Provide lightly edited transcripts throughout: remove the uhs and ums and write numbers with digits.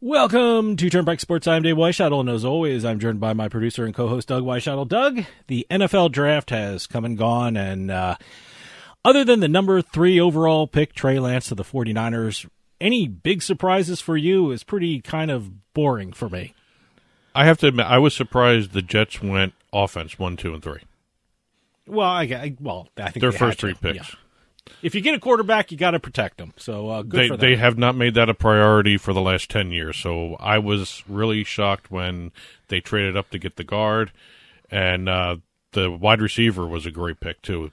Welcome to Turnpike Sports. I'm Dave Weischadle, and as always, I'm joined by my producer and co-host, Doug Weischadle. Doug, the NFL draft has come and gone, and other than the number 3 overall pick, Trey Lance to the 49ers, any big surprises for you is pretty kind of boring for me. I have to admit, I was surprised the Jets went offense 1, 2, and 3. Well, I think their first 3 picks. Yeah. If you get a quarterback, you got to protect them. So good for them. They have not made that a priority for the last 10 years. So I was really shocked when they traded up to get the guard, and the wide receiver was a great pick too.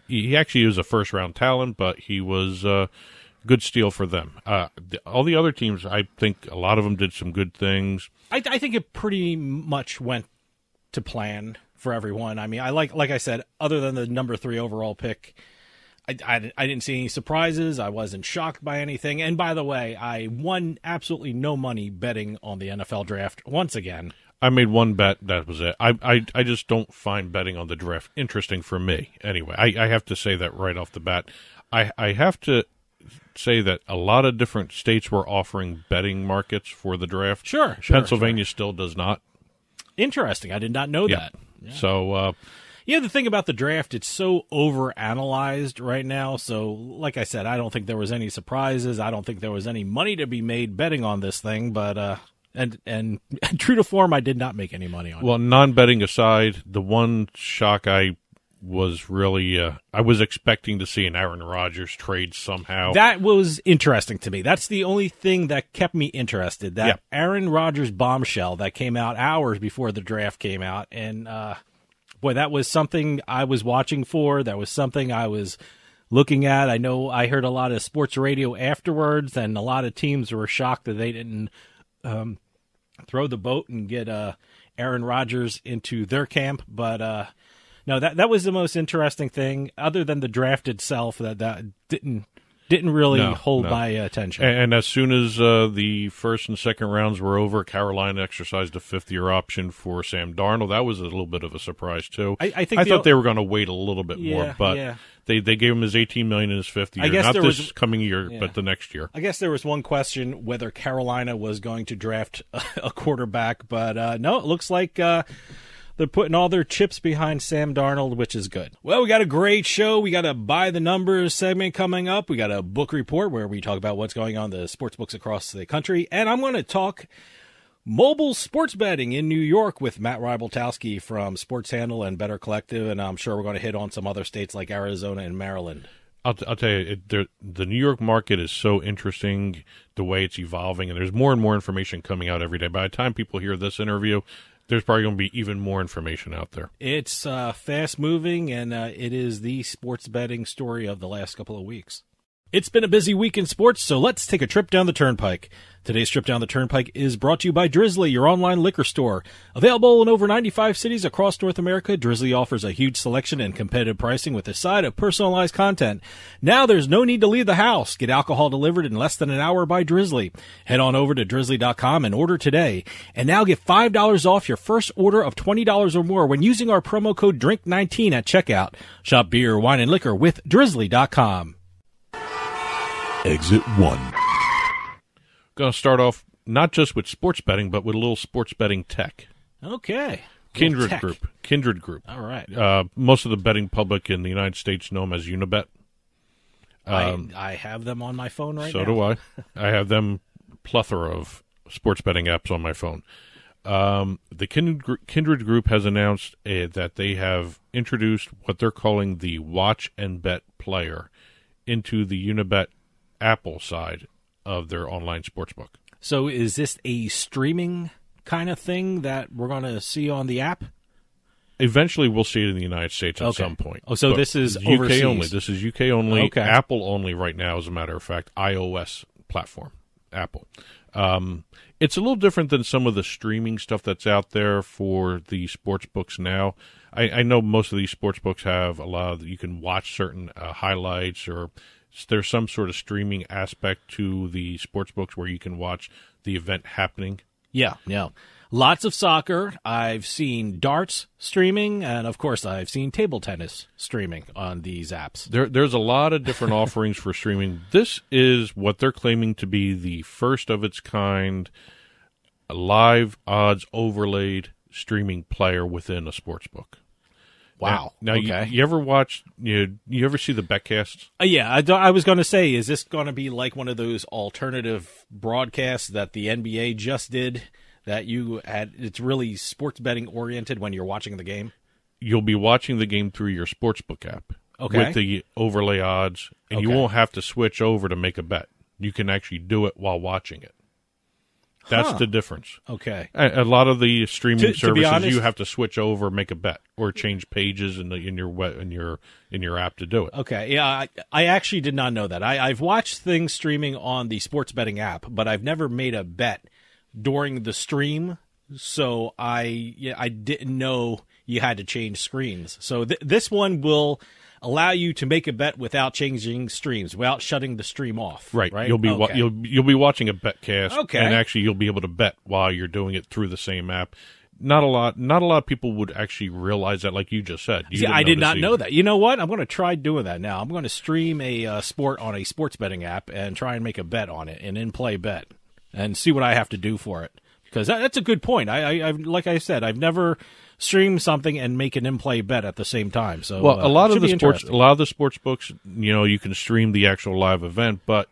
He actually was a first-round talent, but he was a good steal for them. All the other teams, I think a lot of them did some good things. I think it pretty much went to plan for everyone. I mean, like I said, other than the number 3 overall pick, I didn't see any surprises. I wasn't shocked by anything. And by the way, I won absolutely no money betting on the NFL draft once again. I made one bet. That was it. I just don't find betting on the draft interesting for me. Anyway, I have to say that right off the bat. I have to say that a lot of different states were offering betting markets for the draft. Sure. Pennsylvania still does not. Interesting. I did not know that. Yeah. So... the thing about the draft, it's so overanalyzed right now. So, like I said, I don't think there was any surprises. I don't think there was any money to be made betting on this thing. But and true to form, I did not make any money on it. Well, non-betting aside, the one shock I was really I was expecting to see an Aaron Rodgers trade somehow. That was interesting to me. That's the only thing that kept me interested. That Aaron Rodgers bombshell that came out hours before the draft came out, and boy, that was something I was watching for. That was something I was looking at. I know I heard a lot of sports radio afterwards, and a lot of teams were shocked that they didn't throw the boat and get Aaron Rodgers into their camp. But no, that was the most interesting thing, other than the draft itself, that didn't really hold my attention. And as soon as the first and second rounds were over, Carolina exercised a 5th-year option for Sam Darnold. That was a little bit of a surprise, too. I thought they were going to wait a little bit more, but they gave him his $18 million in his 5th year. Not this coming year, but the next year. I guess there was one question whether Carolina was going to draft a quarterback, but no, it looks like they're putting all their chips behind Sam Darnold, which is good. Well, we got a great show. We got a By the Numbers segment coming up. We got a book report where we talk about what's going on in the sports books across the country. And I'm going to talk mobile sports betting in New York with Matt Rybaltowski from SportsHandle and Better Collective. And I'm sure we're going to hit on some other states like Arizona and Maryland. I'll tell you, the New York market is so interesting, the way it's evolving, and there's more and more information coming out every day. By the time people hear this interview, there's probably going to be even more information out there. It's fast-moving, and it is the sports betting story of the last couple of weeks. It's been a busy week in sports, so let's take a trip down the Turnpike. Today's trip down the Turnpike is brought to you by Drizzly, your online liquor store. Available in over 95 cities across North America, Drizzly offers a huge selection and competitive pricing with a side of personalized content. Now there's no need to leave the house. Get alcohol delivered in less than an hour by Drizzly. Head on over to drizzly.com and order today. And now get $5 off your first order of $20 or more when using our promo code DRINK19 at checkout. Shop beer, wine, and liquor with drizzly.com. Exit 1. Going to start off not just with sports betting, but with a little sports betting tech. Okay. Kindred Group. All right. Most of the betting public in the United States know them as Unibet. I have them on my phone right now. So do I. I have them plethora of sports betting apps on my phone. The Kindred Group has announced that they have introduced what they're calling the Watch and Bet player into the Unibet Apple side of their online sportsbook. So is this a streaming kind of thing that we're going to see on the app? Eventually, we'll see it in the United States at some point. Oh, so but this is UK only. This is UK only. Okay. Apple only right now, as a matter of fact. iOS platform, Apple. It's a little different than some of the streaming stuff that's out there for the sports books now. I know most of these sports books have a lot of, you can watch certain highlights, or there's some sort of streaming aspect to the sports books where you can watch the event happening. Yeah. Lots of soccer. I've seen darts streaming, and of course, I've seen table tennis streaming on these apps. There's a lot of different offerings for streaming. This is what they're claiming to be the first of its kind live odds overlaid streaming player within a sports book. Wow. Now okay. you ever watch, you ever see the betcasts? Yeah, I was going to say, is this going to be like one of those alternative broadcasts that the NBA just did? That you had, it's really sports betting oriented when you're watching the game? You'll be watching the game through your sportsbook app with the overlay odds, and you won't have to switch over to make a bet. You can actually do it while watching it. That's the difference. Okay. A lot of the streaming services, honest, you have to switch over, make a bet, or change pages in your app to do it. Okay. Yeah, I actually did not know that. I've watched things streaming on the sports betting app, but I've never made a bet during the stream, so I didn't know you had to change screens. So this one will allow you to make a bet without changing streams, without shutting the stream off. Right. You'll be you'll be watching a betcast, and actually you'll be able to bet while you're doing it through the same app. Not a lot of people would actually realize that, like you just said. I did not know that. You know what? I'm going to try doing that now. I'm going to stream a sport on a sports betting app and try and make a bet on it, an in-play bet, and see what I have to do for it. Because that's a good point. I like I said, I've never streamed something and make an in-play bet at the same time. So a lot of the sports books, you can stream the actual live event, but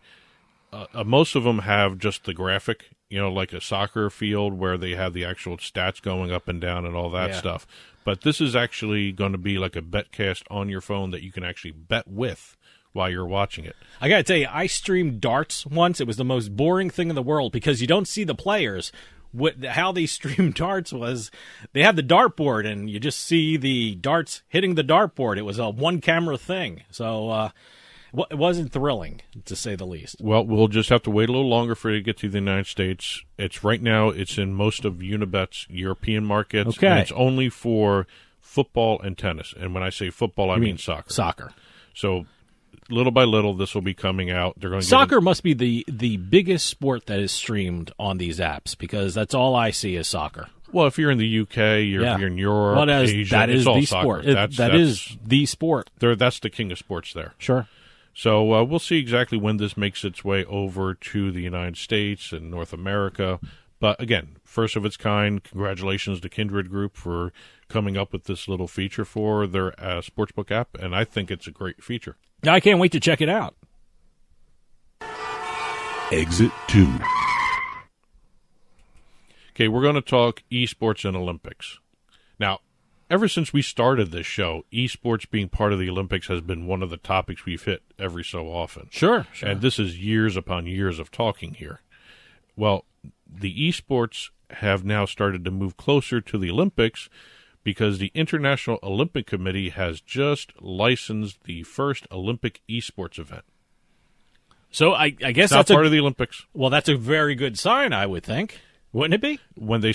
most of them have just the graphic, like a soccer field where they have the actual stats going up and down and all that stuff. But this is actually going to be like a betcast on your phone that you can actually bet with while you're watching it. I got to tell you, I streamed darts once. It was the most boring thing in the world because you don't see the players. How they streamed darts was they had the dartboard, and you just see the darts hitting the dartboard. It was a one-camera thing. So it wasn't thrilling, to say the least. Well, we'll just have to wait a little longer for it to get to the United States. Right now, it's in most of Unibet's European markets. Okay. And it's only for football and tennis. And when I say football, I mean soccer. Soccer. So little by little, this will be coming out. They're going to soccer must be the biggest sport that is streamed on these apps, because that's all I see is soccer. Well, if you're in the UK, if you're in Europe, Asia, that is it's all the soccer. sport. That is the sport. That's the king of sports there. Sure. So we'll see exactly when this makes its way over to the United States and North America. But again, first of its kind, congratulations to Kindred Group for coming up with this little feature for their sportsbook app, and I think it's a great feature. I can't wait to check it out. Exit 2. Okay, we're going to talk eSports and Olympics. Now, ever since we started this show, eSports being part of the Olympics has been one of the topics we've hit every so often. Sure. And this is years upon years of talking here. Well, the eSports have now started to move closer to the Olympics because the International Olympic Committee has just licensed the first Olympic eSports event. So I guess that's part of the Olympics. Well, that's a very good sign, I would think. Wouldn't it be? When a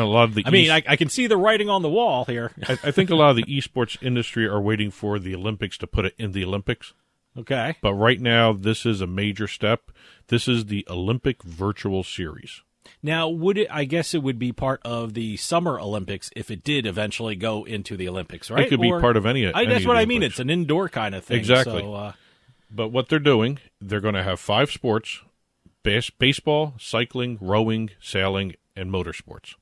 lot of the I can see the writing on the wall here. I think a lot of the esports industry are waiting for the Olympics to put it in the Olympics. Okay. But right now, this is a major step. This is the Olympic Virtual Series. Now, I guess it would be part of the Summer Olympics if it did eventually go into the Olympics, right? It could be part of any that's what I mean. Olympics. It's an indoor kind of thing. Exactly. So, but what they're doing, they're going to have 5 sports: baseball, cycling, rowing, sailing, and motorsports.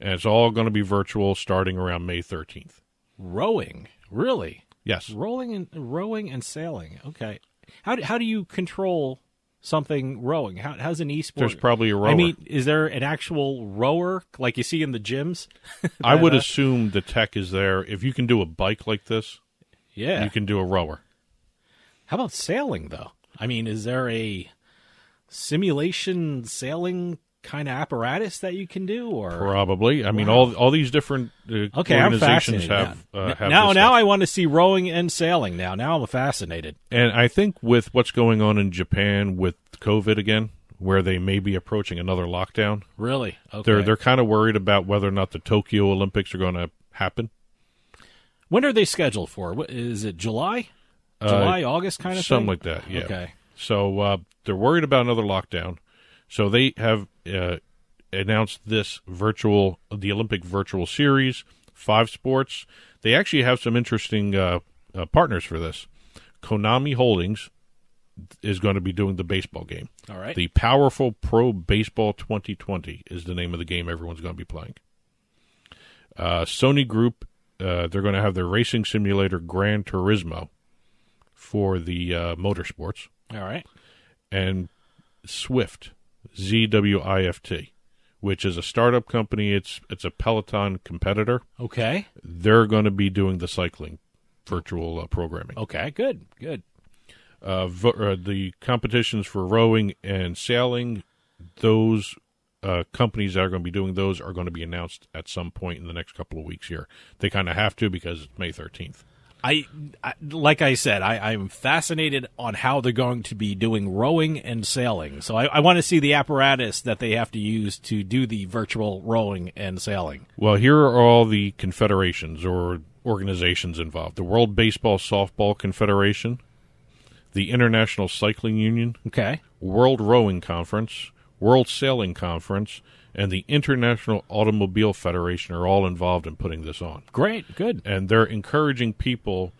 And it's all going to be virtual starting around May 13th. Rowing? Really? Yes. Rowing and sailing. Okay. How do you control something rowing? How's an esport? There's probably a rower. I mean, is there an actual rower like you see in the gyms? I would assume the tech is there. If you can do a bike like this, you can do a rower. How about sailing, though? I mean, is there a simulation sailing kind of apparatus that you can do, or probably? I mean, all these different organizations have. Now I want to see rowing and sailing. Now I'm fascinated. And I think with what's going on in Japan with COVID again, where they may be approaching another lockdown. Really? Okay. They're kind of worried about whether or not the Tokyo Olympics are going to happen. When are they scheduled for? What, is it July? August kind of something thing? like that. Yeah. Okay. So they're worried about another lockdown. So they have announced the Olympic Virtual Series, 5 sports. They actually have some interesting partners for this. Konami Holdings is going to be doing the baseball game. All right. The Powerful Pro Baseball 2020 is the name of the game everyone's going to be playing. Sony Group, they're going to have their racing simulator Gran Turismo for the motorsports. All right. And Zwift, ZWIFT, which is a startup company. It's a Peloton competitor. Okay. They're going to be doing the cycling virtual programming. Okay, good. The competitions for rowing and sailing, those companies that are going to be doing those are going to be announced at some point in the next couple of weeks here. They kind of have to because it's May 13th. Like I said, I'm fascinated on how they're going to be doing rowing and sailing. So I want to see the apparatus that they have to use to do the virtual rowing and sailing. Well, here are all the confederations or organizations involved. The World Baseball Softball Confederation, the International Cycling Union, okay, World Rowing Conference, World Sailing Conference, and the International Automobile Federation are all involved in putting this on. Great, good. And they're encouraging people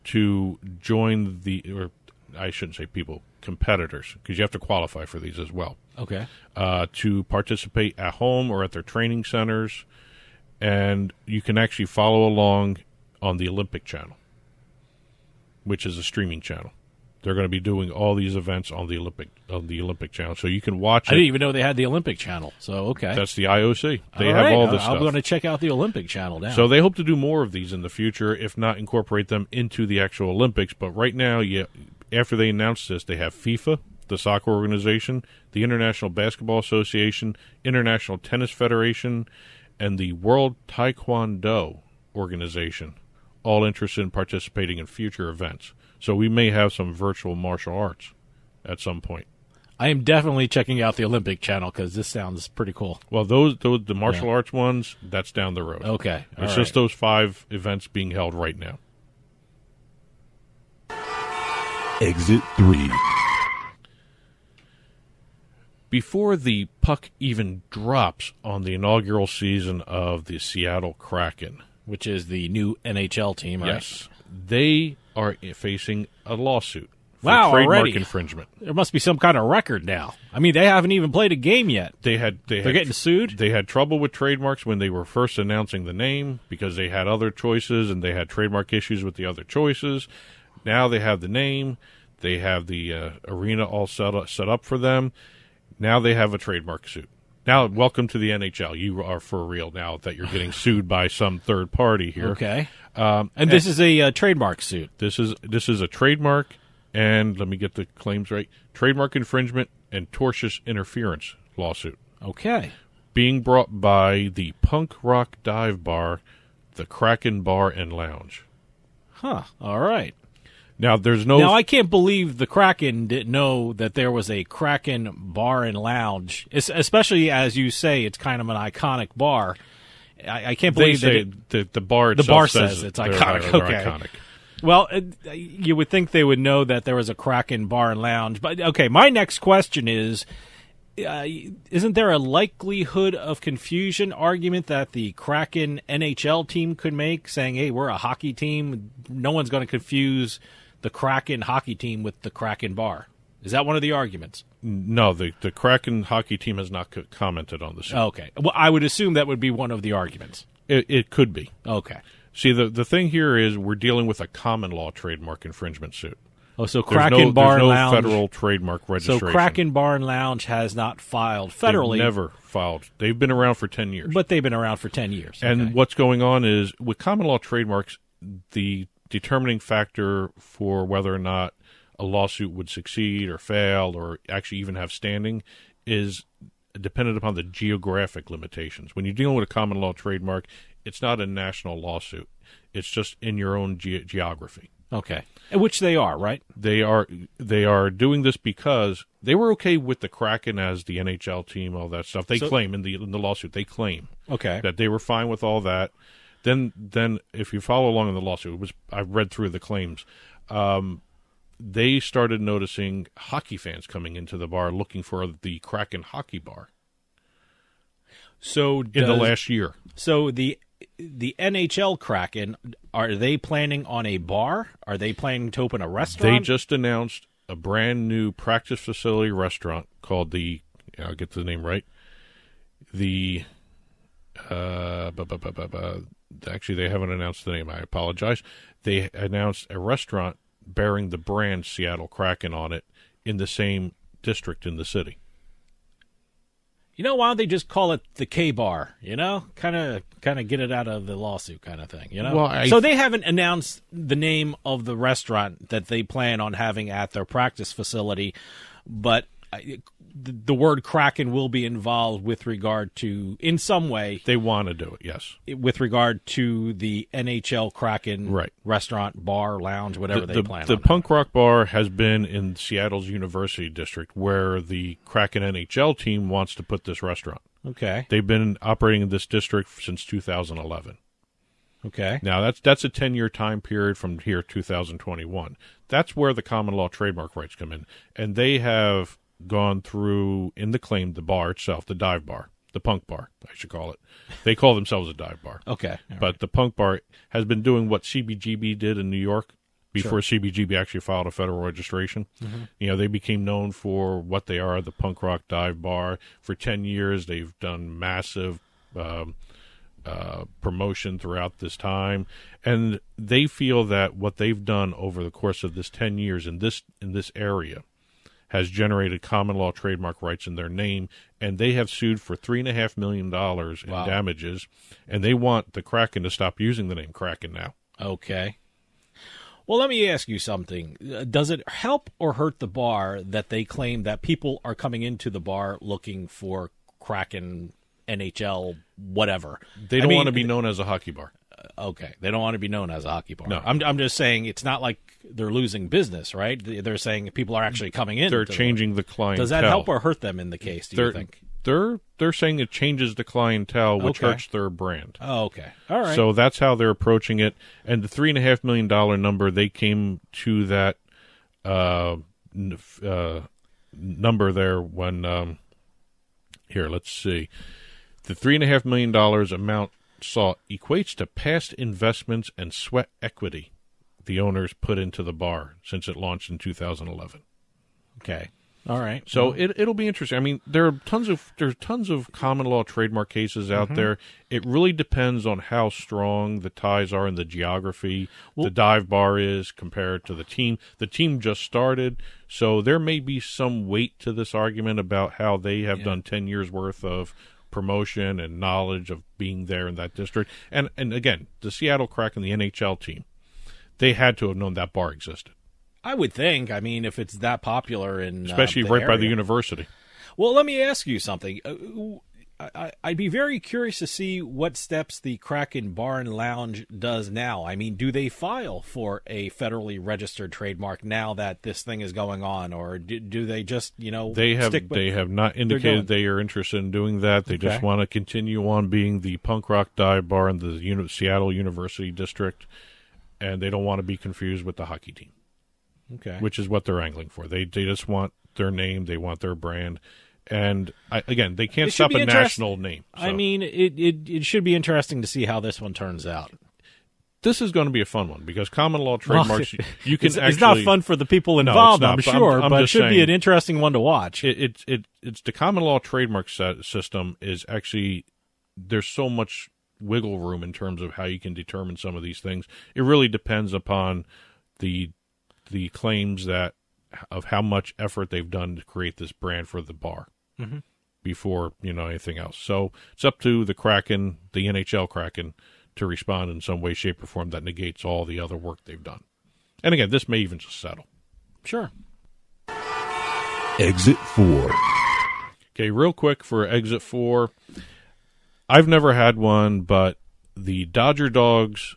to join competitors, because you have to qualify for these as well. Okay. To participate at home or at their training centers, and you can actually follow along on the Olympic channel, which is a streaming channel. They're going to be doing all these events on the Olympic channel, so you can watch it. I didn't even know they had the Olympic channel. So okay, that's the IOC. They all have right. all this stuff. I'm going to check out the Olympic channel now. So they hope to do more of these in the future, if not incorporate them into the actual Olympics. But right now, after they announced this, they have FIFA, the soccer organization, the International Basketball Association, International Tennis Federation, and the World Taekwondo Organization, all interested in participating in future events. So we may have some virtual martial arts at some point. I am definitely checking out the Olympic channel because this sounds pretty cool. Well, the martial arts ones, that's down the road. Okay. It's just those 5 events being held right now. Exit 3. Before the puck even drops on the inaugural season of the Seattle Kraken, which is the new NHL team, right? Yes. They are facing a lawsuit for trademark trademark infringement. There must be some kind of record now. I mean, they haven't even played a game yet. They're getting sued? They had trouble with trademarks when they were first announcing the name because they had other choices and they had trademark issues with the other choices. Now they have the name. They have the arena all set up for them. Now they have a trademark suit. Now, welcome to the NHL. You are for real now that you're getting sued by some third party here. Okay. And this is a trademark suit. This is a trademark, and let me get the claims right, trademark infringement and tortious interference lawsuit. Okay. Being brought by the punk rock dive bar, the Kraken Bar and Lounge. Huh. All right. Now, Now, I can't believe the Kraken didn't know that there was a Kraken Bar and Lounge, especially as you say, it's kind of an iconic bar. I can't believe the bar itself the bar says it's iconic. They're okay. iconic. Well, you would think they would know that there was a Kraken Bar and Lounge. But, okay, my next question is, isn't there a likelihood of confusion argument that the Kraken NHL team could make, saying, hey, we're a hockey team, no one's going to confuse the Kraken hockey team with the Kraken bar? Is that one of the arguments? No, the Kraken hockey team has not commented on this. Okay. Well, I would assume that would be one of the arguments. It could be. Okay. See, the thing here is we're dealing with a common law trademark infringement suit. Oh, so Kraken Bar and Lounge. There's no federal trademark registration. So Kraken Bar and Lounge has not filed federally. They've never filed. They've been around for 10 years. But they've been around for 10 years. And what's going on is, with common law trademarks, the determining factor for whether or not a lawsuit would succeed or fail or actually even have standing is dependent upon the geographic limitations. When you're dealing with a common law trademark, it's not a national lawsuit. It's just in your own geography. Okay. Which they are, right? They are doing this because they were okay with the Kraken as the NHL team, all that stuff. They claim in the lawsuit, that they were fine with all that. Then if you follow along in the lawsuit, I've read through the claims. They started noticing hockey fans coming into the bar looking for the Kraken hockey bar. So in the last year. So the NHL Kraken, are they planning on a bar? Are they planning to open a restaurant? They just announced a brand new practice facility restaurant called I'll get the name right. Actually, they haven't announced the name. I apologize. They announced a restaurant bearing the brand Seattle Kraken on it in the same district in the city. Why don't they just call it the K-Bar? Kind of get it out of the lawsuit kind of thing, Well, So they haven't announced the name of the restaurant that they plan on having at their practice facility, but the word Kraken will be involved with regard to, in some way. They want to do it, yes. With regard to the NHL Kraken restaurant, bar, lounge, whatever they plan on. The punk rock bar has been in Seattle's University District, where the Kraken NHL team wants to put this restaurant. Okay. They've been operating in this district since 2011. Okay. Now, that's a 10-year time period from here, 2021. That's where the common law trademark rights come in. And they have gone through, in the claim, the bar itself, the dive bar, the punk bar, I should call it. They call themselves a dive bar. Okay. But the punk bar has been doing what CBGB did in New York before CBGB actually filed a federal registration. Mm-hmm. They became known for what they are, the punk rock dive bar. For 10 years, they've done massive promotion throughout this time, and they feel that what they've done over the course of this 10 years in this area has generated common law trademark rights in their name, and they have sued for $3.5 million in damages, and they want the Kraken to stop using the name Kraken now. Okay. Well, let me ask you something. Does it help or hurt the bar that they claim that people are coming into the bar looking for Kraken, NHL, whatever? They don't want to be known as a hockey bar. Okay. They don't want to be known as a hockey bar. No. I'm just saying it's not like they're losing business, right? They're saying people are actually coming in. They're changing the clientele. Does that help or hurt them in the case, do you think? They're saying it changes the clientele, which hurts their brand. Oh, okay. All right. So that's how they're approaching it. And the $3.5 million number, they came to that number there when here, let's see. The $3.5 million amount equates to past investments and sweat equity the owners put into the bar since it launched in 2011. Okay. All right. So it'll be interesting. I mean, there are tons of common law trademark cases out there. It really depends on how strong the ties are in the geography the dive bar is compared to the team. The team just started, so there may be some weight to this argument about how they have done 10 years worth of promotion and knowledge of being there in that district. And again, the Seattle Kraken, the NHL team, they had to have known that bar existed. I would think. I mean, if it's that popular in especially right by the university. Well, let me ask you something. I'd be very curious to see what steps the Kraken Bar and Lounge does now. I mean, do they file for a federally registered trademark now that this thing is going on, or do they just, they have not indicated they are interested in doing that. They just want to continue on being the punk rock dive bar in the Seattle University District, and they don't want to be confused with the hockey team. Okay. Which is what they're angling for. They just want their name. They want their brand. And, again, they can't stop a national name. So. I mean, it should be interesting to see how this one turns out. This is going to be a fun one because common law trademarks, you can actually... It's not fun for the people involved, I'm sure, but it should be an interesting one to watch. It's the common law trademark system is actually... There's so much wiggle room in terms of how you can determine some of these things. It really depends upon the claims of how much effort they've done to create this brand for the bar before anything else. So it's up to the Kraken, the NHL Kraken, to respond in some way, shape, or form that negates all the other work they've done. And again, this may even just settle. Sure. Exit 4. Okay, real quick for Exit 4. I've never had one, but the Dodger dogs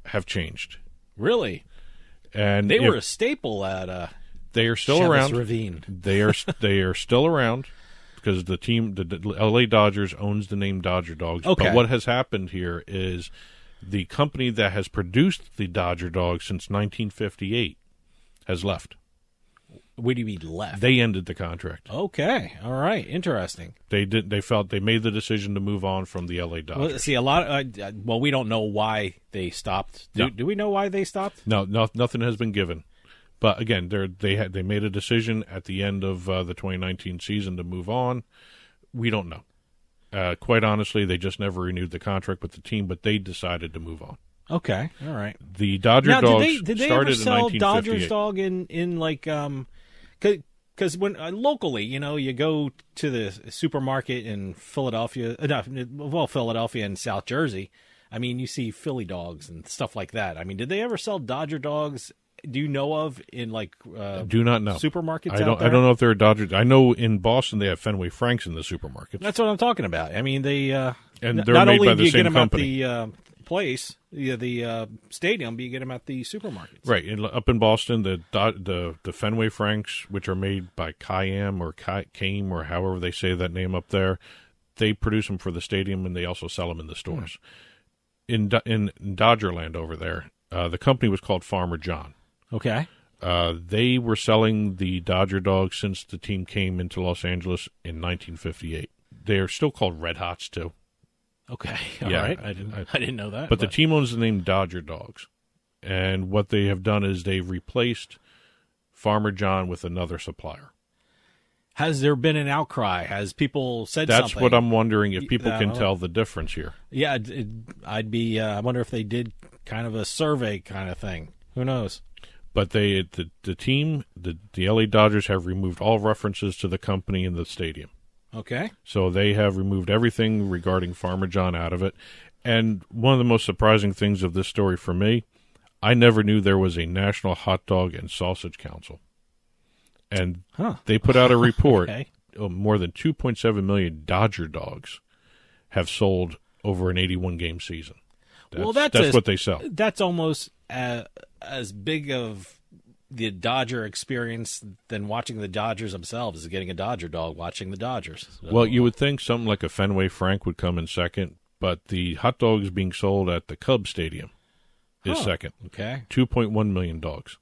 have changed. Really? And they were a staple at they are still Chevis around. Ravine. They are still around because the team, the LA Dodgers, owns the name Dodger Dogs. Okay. But what has happened here is the company that has produced the Dodger Dogs since 1958 has left. What do you mean left? They ended the contract. Okay, all right, interesting. They did. They felt they made the decision to move on from the LA Dodgers. Well, see, a lot. Well, we don't know why they stopped. Do we know why they stopped? No, nothing has been given. But again, they made a decision at the end of the 2019 season to move on. We don't know. Quite honestly, they just never renewed the contract with the team, but they decided to move on. Okay, all right. The Dodger dogs did they started ever sell in 1958. Dodgers dog in like because when locally, you go to the supermarket in Philadelphia, Philadelphia and South Jersey. I mean, you see Philly dogs and stuff like that. I mean, did they ever sell Dodger dogs? Do you know of in like do not know supermarkets? I don't know if they're Dodgers. I know in Boston they have Fenway Franks in the supermarkets. That's what I'm talking about. I mean, they and they're not made only by do the you same get them company. at the place, the stadium, but you get them at the supermarkets. Right. Up in Boston, the Fenway Franks, which are made by Kayam or Kame or however they say that name up there, they produce them for the stadium and they also sell them in the stores. In Dodgerland over there, the company was called Farmer John. Okay. They were selling the Dodger dogs since the team came into Los Angeles in 1958. They are still called Red Hots too. Okay, all right. I didn't know that. But the team owns the name Dodger Dogs, and what they have done is they've replaced Farmer John with another supplier. Has there been an outcry? Has people said That's something? what I'm wondering if people can tell the difference here. Yeah, I wonder if they did kind of a survey kind of thing. Who knows? But the team, the LA Dodgers have removed all references to the company in the stadium. Okay. So they have removed everything regarding Farmer John out of it. And one of the most surprising things of this story for me, I never knew there was a National Hot Dog and Sausage Council. And they put out a report. Okay. More than 2.7 million Dodger dogs have sold over an 81-game season. That's what they sell. That's almost as big of the Dodger experience than watching the Dodgers themselves is getting a Dodger dog watching the Dodgers. So, well, you would think something like a Fenway Frank would come in second, but the hot dogs being sold at the Cubs Stadium is second. Okay. 2.1 million dogs.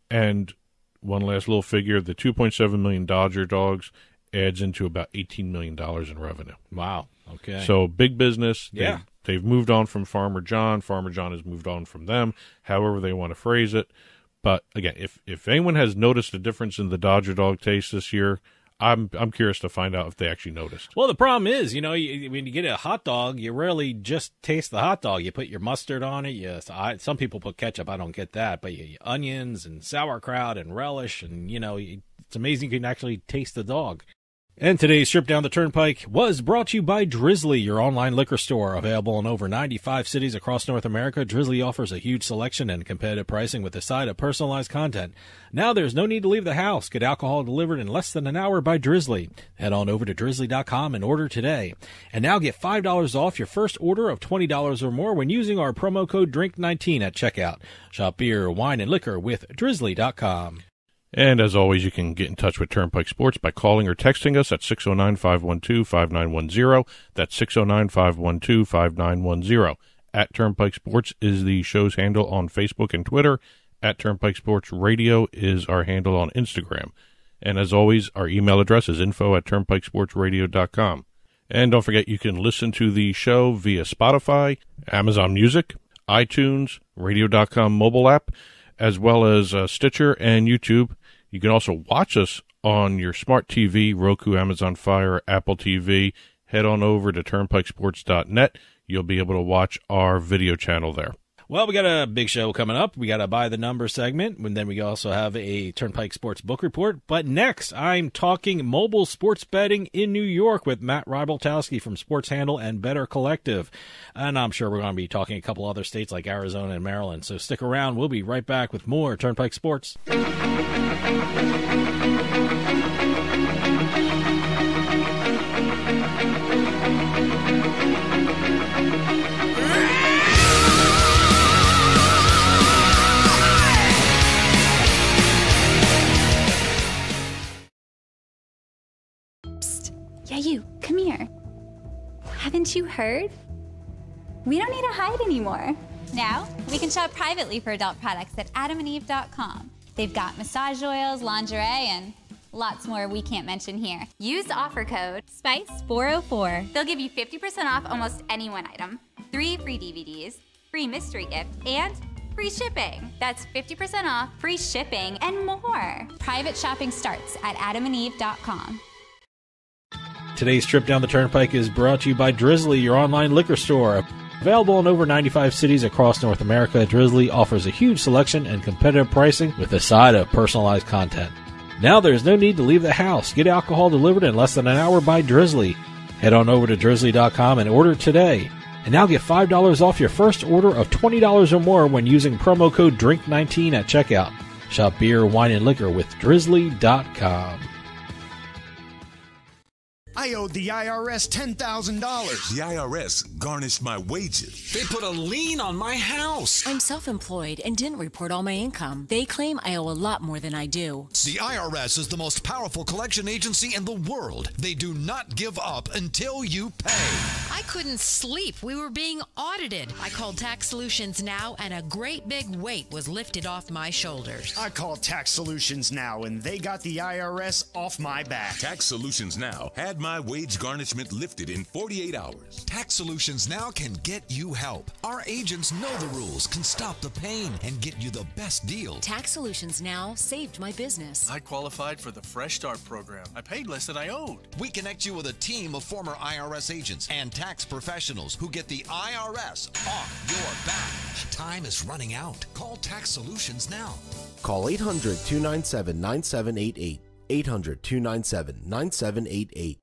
And one last little figure, the 2.7 million Dodger dogs adds into about $18 million in revenue. Wow. Okay. So big business. Yeah. They've moved on from Farmer John. Farmer John has moved on from them, however they want to phrase it. But again, if anyone has noticed a difference in the Dodger dog taste this year, I'm curious to find out if they actually noticed. Well, the problem is, when you get a hot dog, you rarely just taste the hot dog. You put your mustard on it. Some people put ketchup. I don't get that. But you onions and sauerkraut and relish, and it's amazing you can actually taste the dog. And today's trip down the Turnpike was brought to you by Drizzly, your online liquor store. Available in over 95 cities across North America, Drizzly offers a huge selection and competitive pricing with a side of personalized content. Now there's no need to leave the house. Get alcohol delivered in less than an hour by Drizzly. Head on over to drizzly.com and order today. And now get $5 off your first order of $20 or more when using our promo code DRINK19 at checkout. Shop beer, wine, and liquor with drizzly.com. And as always, you can get in touch with Turnpike Sports by calling or texting us at 609-512-5910. That's 609-512-5910. At Turnpike Sports is the show's handle on Facebook and Twitter. At Turnpike Sports Radio is our handle on Instagram. And as always, our email address is info@turnpikesportsradio.com. And don't forget, you can listen to the show via Spotify, Amazon Music, iTunes, radio.com mobile app, as well as Stitcher and YouTube. You can also watch us on your smart TV, Roku, Amazon Fire, Apple TV. Head on over to turnpikesports.net. You'll be able to watch our video channel there. Well, we got a big show coming up. We got a By the Number segment, and then we also have a Turnpike Sports book report. But next, I'm talking mobile sports betting in New York with Matt Rybaltowski from SportsHandle and Better Collective. And I'm sure we're going to be talking a couple other states like Arizona and Maryland. So stick around. We'll be right back with more Turnpike Sports. Yeah, you, come here. Haven't you heard? We don't need to hide anymore. Now, we can shop privately for adult products at adamandeve.com. They've got massage oils, lingerie, and lots more we can't mention here. Use offer code SPICE404. They'll give you 50% off almost any one item, 3 free DVDs, free mystery gift, and free shipping. That's 50% off, free shipping, and more. Private shopping starts at adamandeve.com. Today's trip down the Turnpike is brought to you by Drizzly, your online liquor store. Available in over 95 cities across North America, Drizzly offers a huge selection and competitive pricing with a side of personalized content. Now there's no need to leave the house. Get alcohol delivered in less than an hour by Drizzly. Head on over to drizzly.com and order today. And now get $5 off your first order of $20 or more when using promo code DRINK19 at checkout. Shop beer, wine, and liquor with drizzly.com. I owed the IRS $10,000. The IRS garnished my wages. They put a lien on my house. I'm self-employed and didn't report all my income. They claim I owe a lot more than I do. The IRS is the most powerful collection agency in the world. They do not give up until you pay. I couldn't sleep. We were being audited. I called Tax Solutions Now, and a great big weight was lifted off my shoulders. I called Tax Solutions Now, and they got the IRS off my back. Tax Solutions Now had my wage garnishment lifted in 48 hours. Tax Solutions Now can get you help. Our agents know the rules, can stop the pain, and get you the best deal. Tax Solutions Now saved my business. I qualified for the Fresh Start program. I paid less than I owed. We connect you with a team of former IRS agents and tax professionals who get the IRS off your back. Time is running out. Call Tax Solutions now. Call 800-297-9788. 800-297-9788.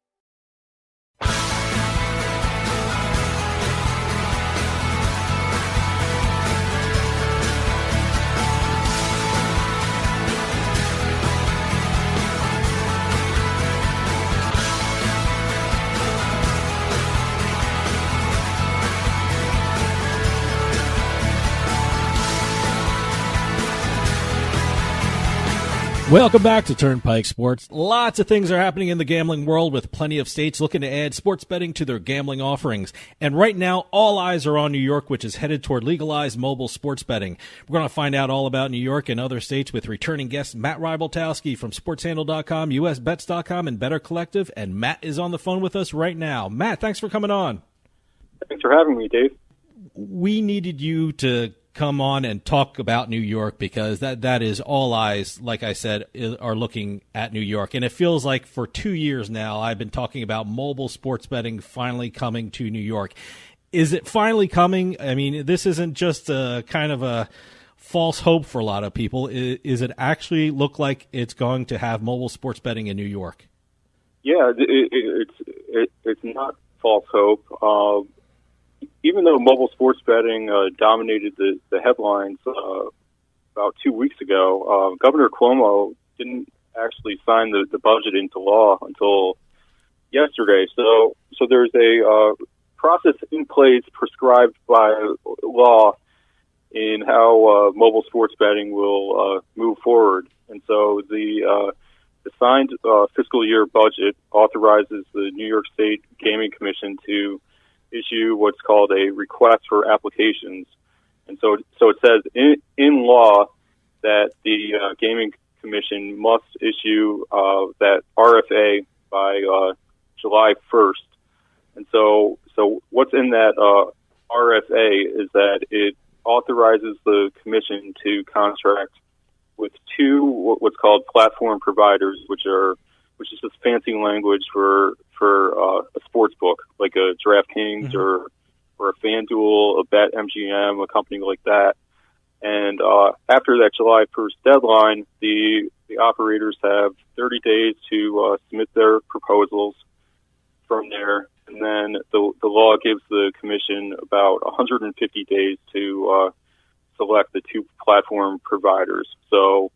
Welcome back to Turnpike Sports. Lots of things are happening in the gambling world with plenty of states looking to add sports betting to their gambling offerings. And right now, all eyes are on New York, which is headed toward legalized mobile sports betting. We're going to find out all about New York and other states with returning guest Matt Rybaltowski from SportsHandle.com, USBets.com, and Better Collective. And Matt is on the phone with us right now. Matt, thanks for coming on. Thanks for having me, Dave. We needed you to come on and talk about New York because that is all eyes, like I said, are looking at New York. And it feels like for 2 years now I've been talking about mobile sports betting finally coming to New York. Is it finally coming? I mean, this isn't just a kind of a false hope for a lot of people. Is it actually look like it's going to have mobile sports betting in New York? Yeah, it's not false hope. Even though mobile sports betting dominated the headlines about 2 weeks ago, Governor Cuomo didn't actually sign the budget into law until yesterday. So there's a process in place prescribed by law in how mobile sports betting will move forward. And so the signed fiscal year budget authorizes the New York State Gaming Commission to issue what's called a request for applications. And so it says in law that the Gaming Commission must issue that RFA by July 1st. And so what's in that RFA is that it authorizes the commission to contract with two what's called platform providers, which is just fancy language for a sports book, like a DraftKings or a FanDuel, a BetMGM, a company like that. And after that July 1st deadline, the operators have 30 days to submit their proposals from there. And then the law gives the commission about 150 days to select the two platform providers. So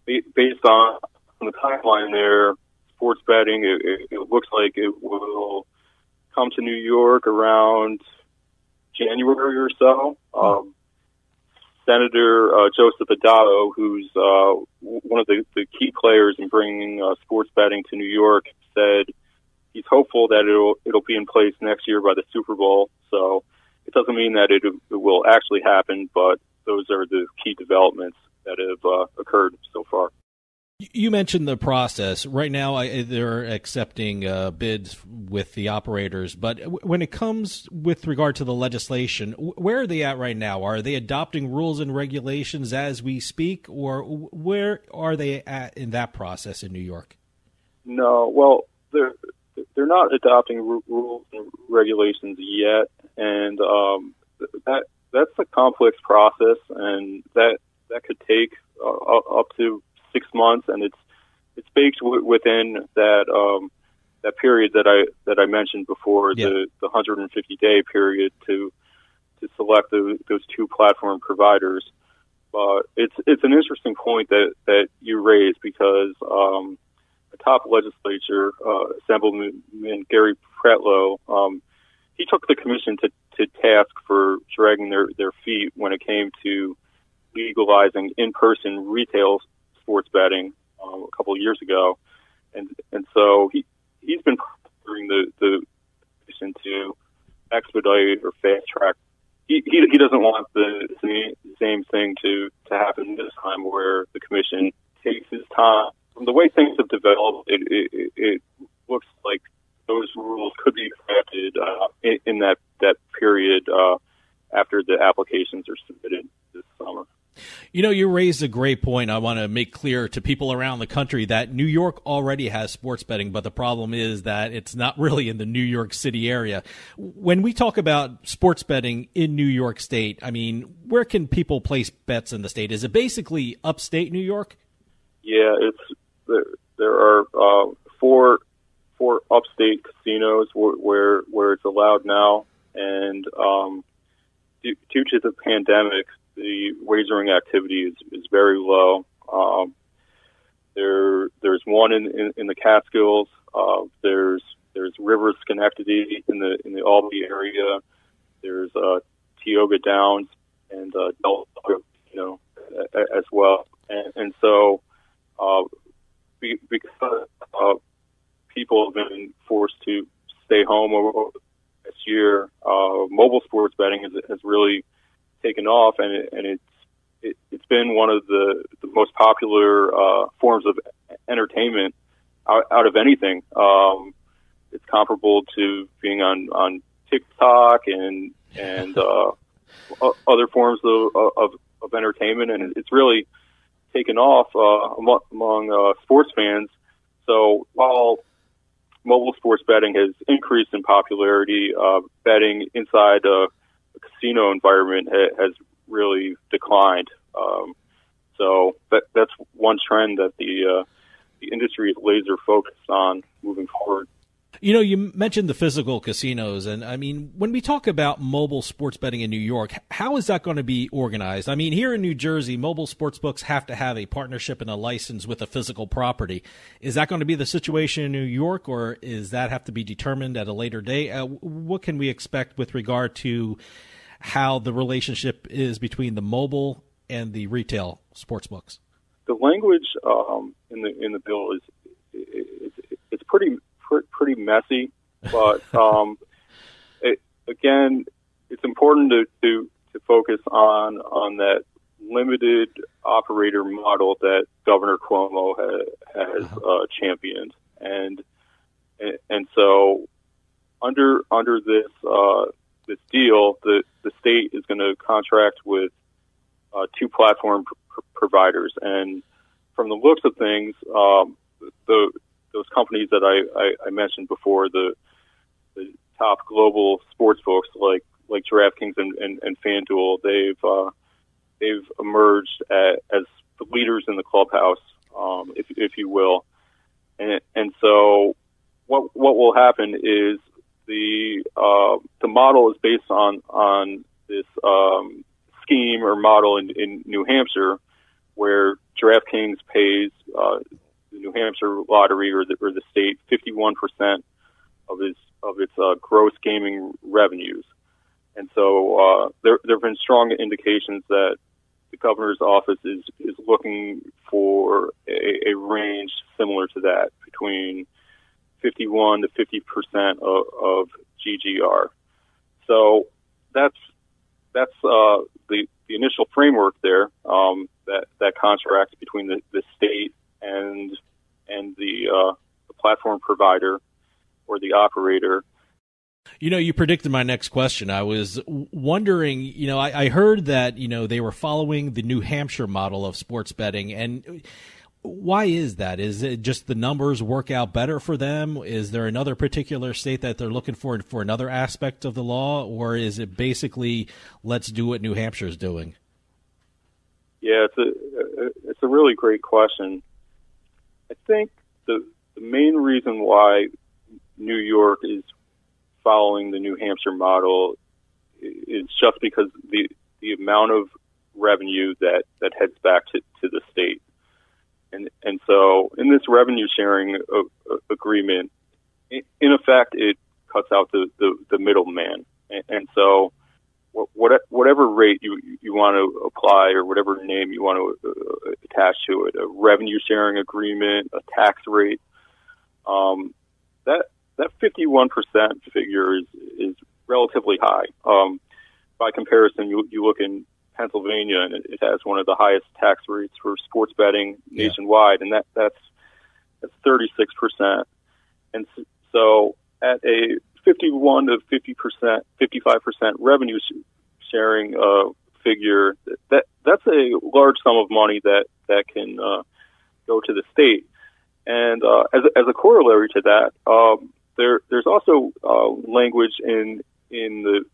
based on the timeline there, sports betting, it looks like it will come to New York around January or so. Senator Joseph Adato, who's one of the key players in bringing sports betting to New York, said he's hopeful that it'll be in place next year by the Super Bowl. So it doesn't mean that it will actually happen, but those are the key developments that have occurred so far. You mentioned the process. Right now, they're accepting bids with the operators. But when it comes with regard to the legislation, where are they at right now? Are they adopting rules and regulations as we speak, or where are they at in that process in New York? No, well, they're not adopting rules and regulations yet, and that's a complex process, and that could take up to 6 months, and it's baked within that period that I mentioned before, the 150-day period to select those two platform providers. But it's an interesting point that you raise, because the top legislature, Assemblyman Gary Pretlow, he took the commission to task for dragging their feet when it came to legalizing in-person retail sports betting a couple of years ago, and so he's been pressuring the commission to expedite or fast track. He doesn't want the same thing to happen this time, where the commission takes his time. From the way things have developed, it looks like those rules could be crafted in that period after the applications are submitted this summer. You know, you raised a great point. I want to make clear to people around the country that New York already has sports betting, but the problem is that it's not really in the New York City area. When we talk about sports betting in New York State, I mean, where can people place bets in the state? Is it basically upstate New York? Yeah, there are four upstate casinos where it's allowed now, and due to the pandemic, the wagering activity is very low. There's one in the Catskills. There's River Schenectady in the Albany area. There's Tioga Downs and Delta, as well. And so because people have been forced to stay home over this year, mobile sports betting has really taken off, and it's been one of the most popular forms of entertainment out of anything. It's comparable to being on TikTok and other forms of entertainment, and it's really taken off among sports fans. So while mobile sports betting has increased in popularity, betting inside a casino environment has really declined. So that's one trend that the industry is laser focused on moving forward. You know, you mentioned the physical casinos, and I mean, when we talk about mobile sports betting in New York, how is that going to be organized? I mean, here in New Jersey, mobile sports books have to have a partnership and a license with a physical property. Is that going to be the situation in New York, or is that have to be determined at a later date? What can we expect with regard to how the relationship is between the mobile and the retail sports books? The language in the bill it's pretty messy, but again, it's important to focus on that limited operator model that Governor Cuomo has championed, and so under this deal, the state is going to contract with two platform providers, and from the looks of things, those companies that I mentioned before, the top global sports books like DraftKings and FanDuel, they've emerged as the leaders in the clubhouse, if you will, and so what will happen is the model is based on this scheme or model in New Hampshire, where DraftKings pays the New Hampshire lottery or the state 51% of its gross gaming revenues, and so there have been strong indications that the governor's office is looking for a range similar to that, between 51 to 50% of GGR. So that's the initial framework there. that contract between the state and the platform provider or the operator. You know, you predicted my next question. I was wondering, you know, I heard that, you know, they were following the New Hampshire model of sports betting. And why is that? Is it just the numbers work out better for them? Is there another particular state that they're looking for another aspect of the law? Or is it basically, let's do what New Hampshire is doing? Yeah, it's a really great question. I think the main reason why New York is following the New Hampshire model is just because the amount of revenue that heads back to the state. And so in this revenue sharing agreement, in effect, it cuts out the middleman. And so whatever rate you want to apply or whatever name you want to attach to it, a revenue sharing agreement, a tax rate, that 51% figure is relatively high. By comparison, you look in Pennsylvania, and it has one of the highest tax rates for sports betting nationwide, and that's 36%. And so at a 51 to 50%, 55% revenue sharing figure, that's a large sum of money that can go to the state. And as a corollary to that, there's also language in the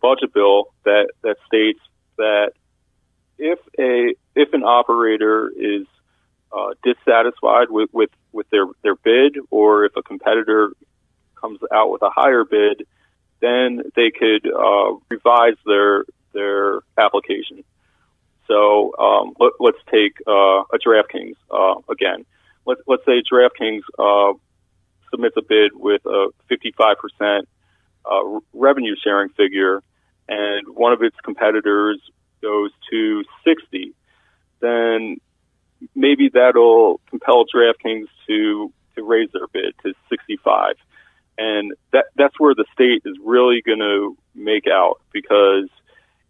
budget bill that states that if an operator is dissatisfied with their bid, or if a competitor comes out with a higher bid, then they could revise their application. So let's take a DraftKings again. Let's say DraftKings submits a bid with a 55% revenue sharing figure, and one of its competitors goes to 60. Then maybe that'll compel DraftKings to raise their bid to 65. And that's where the state is really going to make out, because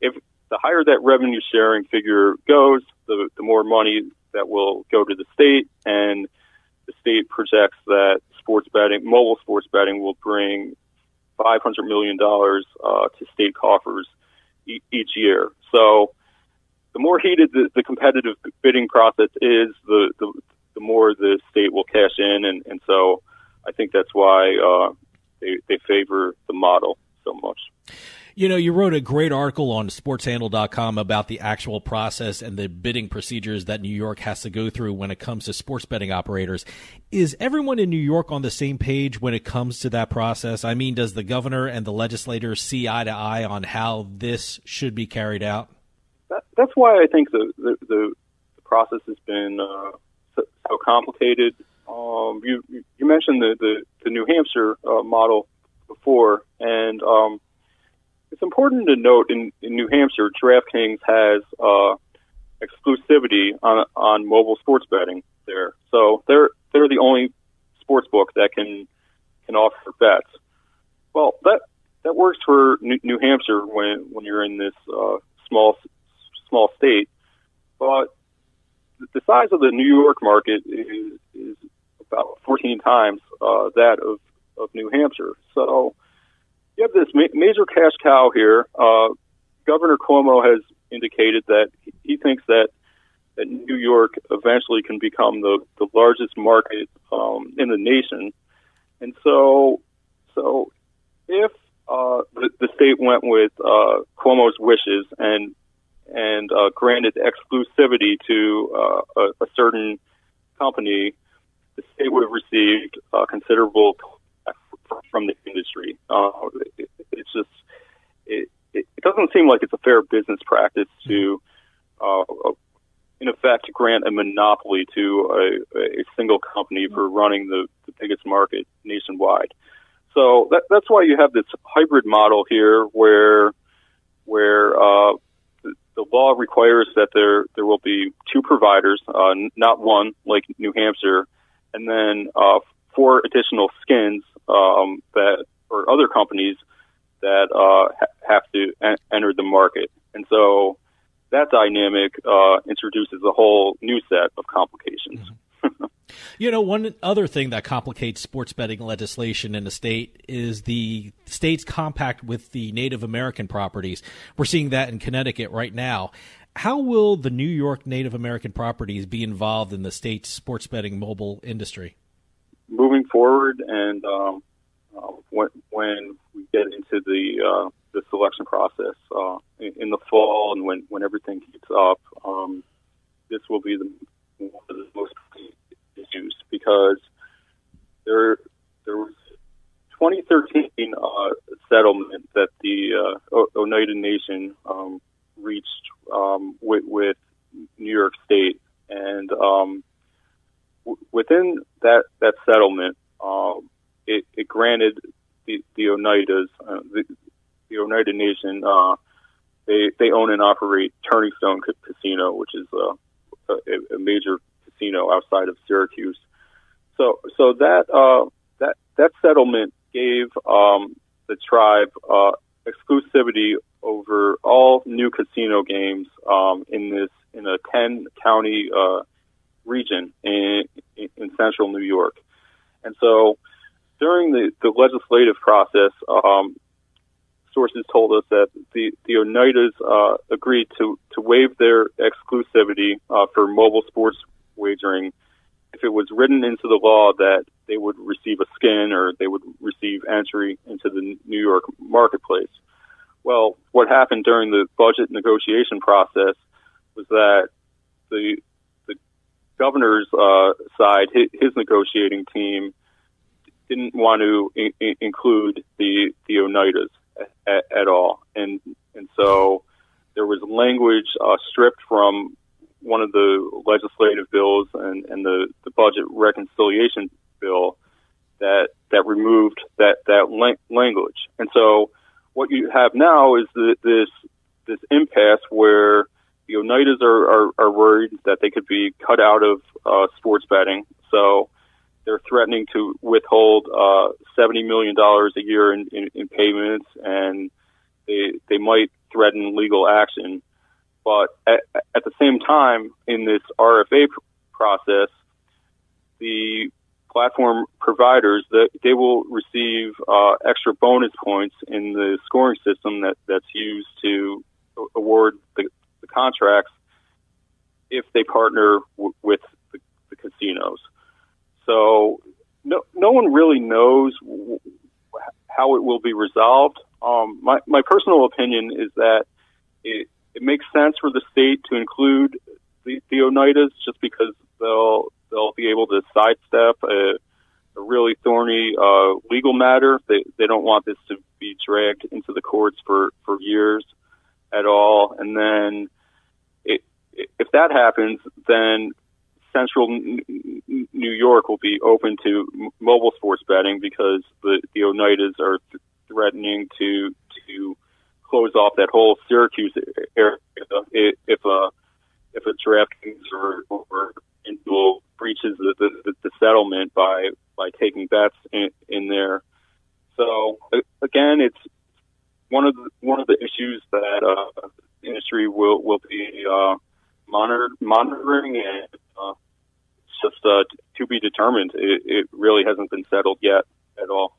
if the higher that revenue sharing figure goes, the more money that will go to the state, and the state projects that mobile sports betting will bring $500 million to state coffers each year. So the more heated the competitive bidding process is, the more the state will cash in, and so I think that's why they favor the model so much. You know, you wrote a great article on SportsHandle.com about the actual process and the bidding procedures that New York has to go through when it comes to sports betting operators. Is everyone in New York on the same page when it comes to that process? I mean, does the governor and the legislators see eye to eye on how this should be carried out? That's why I think the process has been so complicated. You mentioned the New Hampshire model before, and it's important to note in New Hampshire, DraftKings has exclusivity on mobile sports betting there. So they're the only sports book that can offer bets. Well, that works for New Hampshire when you're in this small state, but the size of the New York market is about 14 times that of New Hampshire. So you have this major cash cow here. Governor Cuomo has indicated that he thinks that New York eventually can become the largest market in the nation. And so if the state went with Cuomo's wishes and granted exclusivity to a certain company, the state would have received considerable from the industry. It's just it doesn't seem like it's a fair business practice to, in effect, grant a monopoly to a single company for running the biggest market nationwide. So that's why you have this hybrid model here, where the law requires that there will be two providers, not one like New Hampshire, and then 4 additional skins that or other companies that have to enter the market. And so that dynamic introduces a whole new set of complications. You know, one other thing that complicates sports betting legislation in the state is the state's compact with the Native American properties. We're seeing that in Connecticut right now. How will the New York Native American properties be involved in the state's sports betting mobile industry? Moving forward, and when we get into the selection process in the fall, and when everything heats up, this will be one of the most issues, because there was 2013 settlement that the Oneida Nation reached with New York State, and within that settlement, it granted the Oneidas, the Oneida Nation, they own and operate Turning Stone Casino, which is a major casino outside of Syracuse. So that settlement gave the tribe exclusivity over all new casino games in a 10-county region in central New York. And so during the legislative process, sources told us that the Oneidas agreed to waive their exclusivity for mobile sports wagering if it was written into the law that they would receive a skin or they would receive entry into the New York marketplace. Well, what happened during the budget negotiation process was that the governor's side, his negotiating team, didn't want to include the Oneidas at all, and so there was language stripped from one of the legislative bills and the budget reconciliation bill that removed that language. And so what you have now is this impasse where the Oneidas are worried that they could be cut out of sports betting. So they're threatening to withhold $70 million a year in payments, and they might threaten legal action. But at the same time, in this RFA process, the platform providers, that they will receive extra bonus points in the scoring system that's used to award the contracts if they partner with the casinos. So no one really knows how it will be resolved. My personal opinion is that it makes sense for the state to include the Oneidas just because they'll be able to sidestep a really thorny legal matter. They don't want this to be dragged into the courts for years at all. And then if that happens, then Central New York will be open to mobile sports betting because the Oneidas are threatening to close off that whole Syracuse area if a DraftKings or Indual breaches the settlement by taking bets in there. So again, it's one of the issues that the industry will be monitoring, and it's just to be determined. It really hasn't been settled yet at all.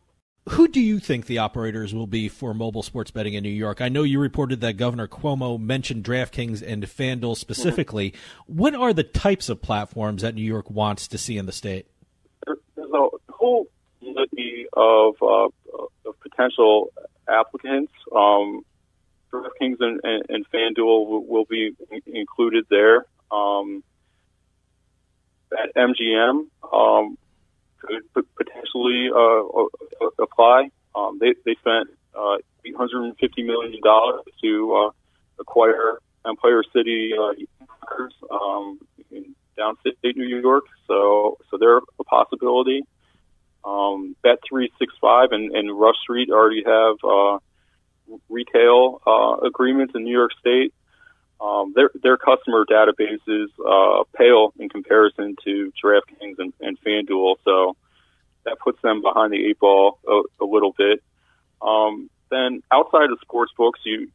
Who do you think the operators will be for mobile sports betting in New York? I know you reported that Governor Cuomo mentioned DraftKings and FanDuel specifically. Mm-hmm. What are the types of platforms that New York wants to see in the state? There's a whole litany of potential applicants. DraftKings and FanDuel will be included there. At MGM, could potentially apply. They spent $850 million to acquire Empire City in downstate New York, so they're a possibility. Bet365 and Rush Street already have retail agreements in New York State. Their customer databases pale in comparison to DraftKings and FanDuel, so that puts them behind the eight ball a little bit. Then outside of sports books, you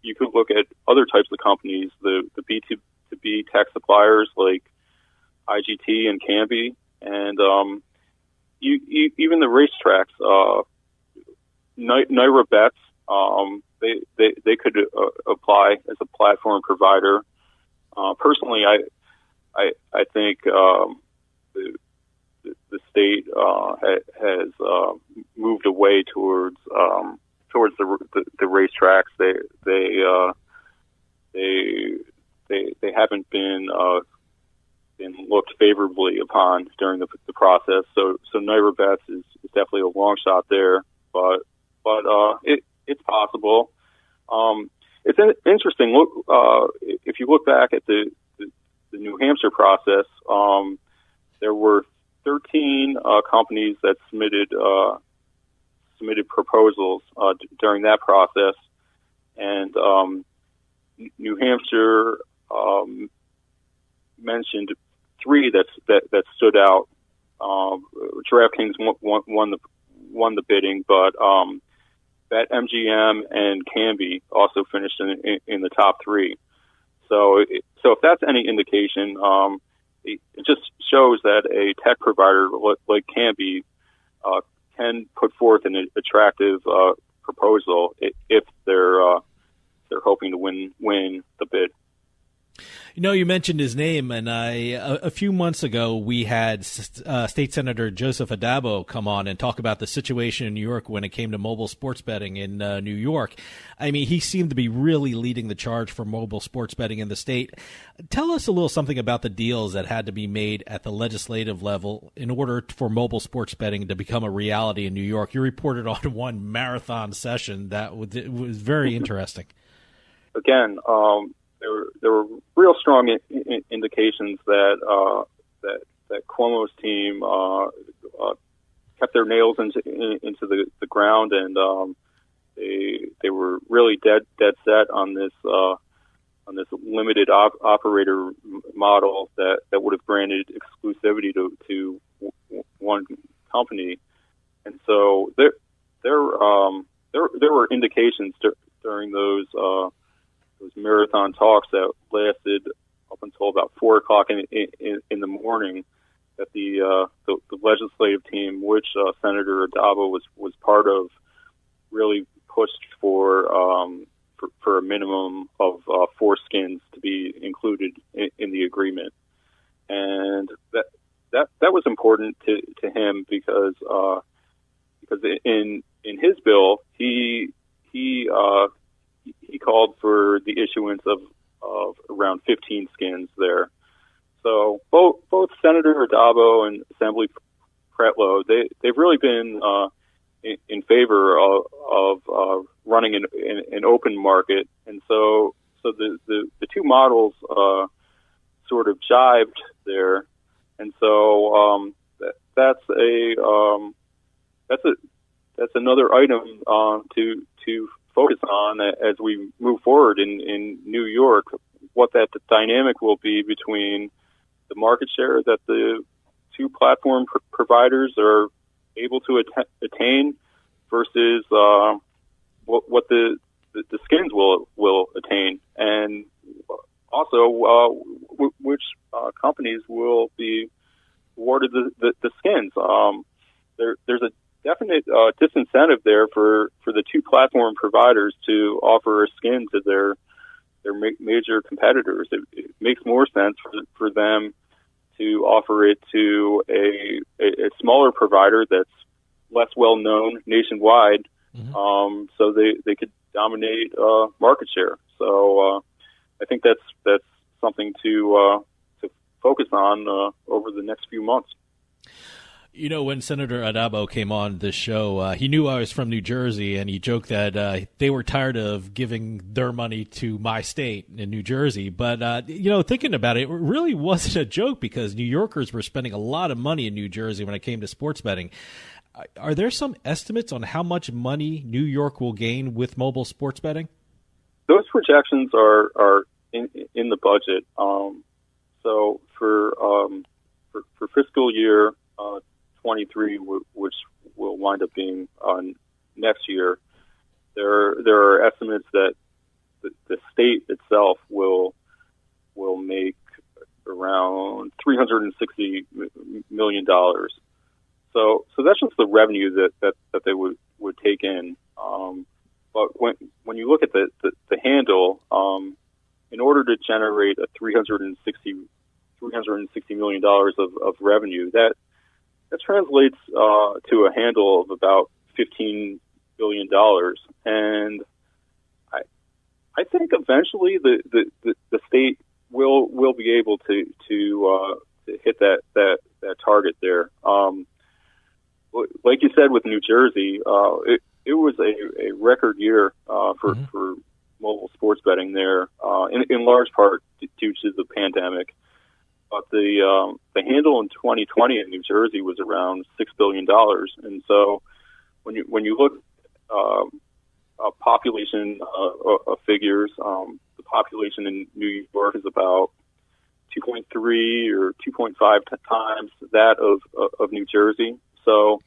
you could look at other types of companies, the B2B tech suppliers like IGT and Canby, and even the racetracks, Naira Bets. They could apply as a platform provider. Personally, I think the state has moved away towards the racetracks. They haven't been looked favorably upon during the process. So Naira Bets is definitely a long shot there, but it's possible. It's interesting. Look, if you look back at the New Hampshire process, there were 13 companies that submitted proposals during that process, and New Hampshire mentioned 3 that stood out. DraftKings won the bidding, but BetMGM and Canby also finished in the top 3. So if that's any indication, it just shows that a tech provider like Canby can put forth an attractive proposal if they're hoping to win the bid. You know, you mentioned his name, and a few months ago we had State Senator Joseph Adabo come on and talk about the situation in New York when it came to mobile sports betting in New York. I mean, he seemed to be really leading the charge for mobile sports betting in the state. Tell us a little something about the deals that had to be made at the legislative level in order for mobile sports betting to become a reality in New York. You reported on one marathon session that was very interesting. Again, there were real strong indications that Cuomo's team kept their nails into the ground, and they were really dead set on this limited operator model that would have granted exclusivity to one company, and so there were indications during those marathon talks that lasted up until about 4:00 in the morning, that the legislative team, which Senator Adabo was part of, really pushed for a minimum of 4 skins to be included in the agreement, and that was important to him because in his bill he called for the issuance of around 15 skins there. So both Senator Adabo and Assembly Pretlow, they've really been in favor of running an open market, and so the two models sort of jived there, and so that's another item to focus on as we move forward in New York, what that dynamic will be between the market share that the two platform providers are able to attain versus what the skins will attain, and also which companies will be awarded the skins. There's a definite disincentive there for the two platform providers to offer a skin to their major competitors. It makes more sense for them to offer it to a smaller provider that's less well known nationwide, so they could dominate market share. So I think that's something to focus on over the next few months. You know, when Senator Adabo came on this show, he knew I was from New Jersey, and he joked that they were tired of giving their money to my state in New Jersey. But, thinking about it, it really wasn't a joke, because New Yorkers were spending a lot of money in New Jersey when it came to sports betting. Are there some estimates on how much money New York will gain with mobile sports betting? Those projections are in the budget. So for fiscal year 23, which will wind up being next year, there are estimates that state itself will make around $360 million. So that's just the revenue that they would take in. But when you look at the handle, in order to generate a $360 million of revenue, that translates to a handle of about $15 billion. And I think eventually the state will be able to hit that target there. Like you said with New Jersey, it was a record year for mobile sports betting there, in large part due to the pandemic. But the handle in 2020 in New Jersey was around $6 billion, and so when you look population figures, the population in New York is about 2.3 or 2.5 times that of New Jersey. So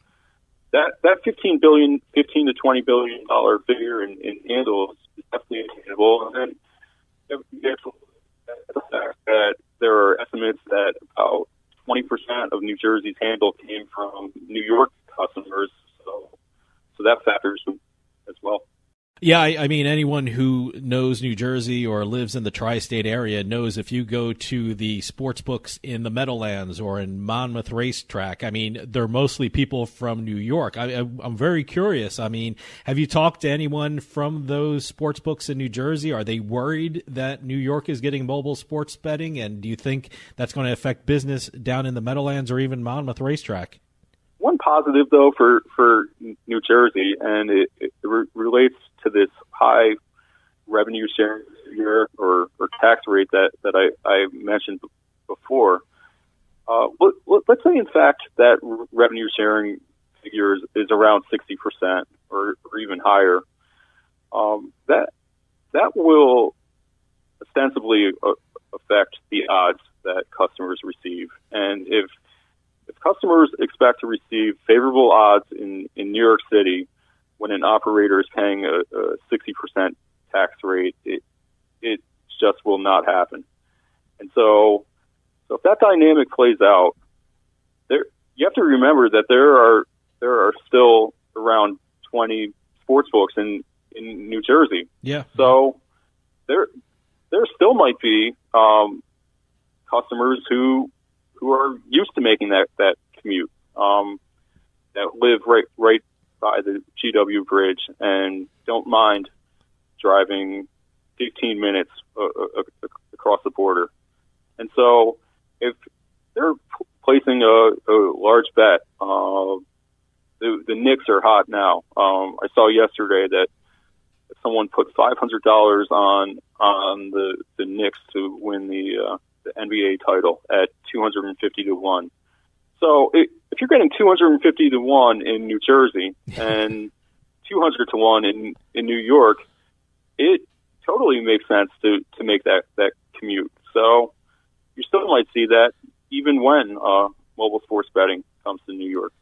that $15 to $20 billion figure in handle is definitely attainable. And then there's the fact that there are estimates that about 20% of New Jersey's handle came from New York customers. So that factors as well. Yeah, I mean, anyone who knows New Jersey or lives in the tri-state area knows if you go to the sports books in the Meadowlands or in Monmouth Racetrack, I mean, they're mostly people from New York. I'm very curious. I mean, have you talked to anyone from those sports books in New Jersey? Are they worried that New York is getting mobile sports betting? And do you think that's going to affect business down in the Meadowlands or even Monmouth Racetrack? One positive, though, for New Jersey, and it relates to this high revenue sharing figure or tax rate that I mentioned before. Let's say, in fact, that revenue sharing figure is around 60% or even higher. That will ostensibly affect the odds that customers receive, and if customers expect to receive favorable odds in New York City when an operator is paying a 60% tax rate, it just will not happen. And so if that dynamic plays out, you have to remember that there are still around 20 sports books in New Jersey. Yeah. So there still might be customers who are used to making that commute, that live right by the GW Bridge and don't mind driving 15 minutes across the border. And so if they're placing a large bet, the Knicks are hot now. I saw yesterday that someone put $500 on the Knicks to win the NBA title at 250 to 1. So if you're getting 250 to 1 in New Jersey and 200 to 1 in New York, it totally makes sense to make that commute. So you still might see that even when mobile sports betting comes to New York.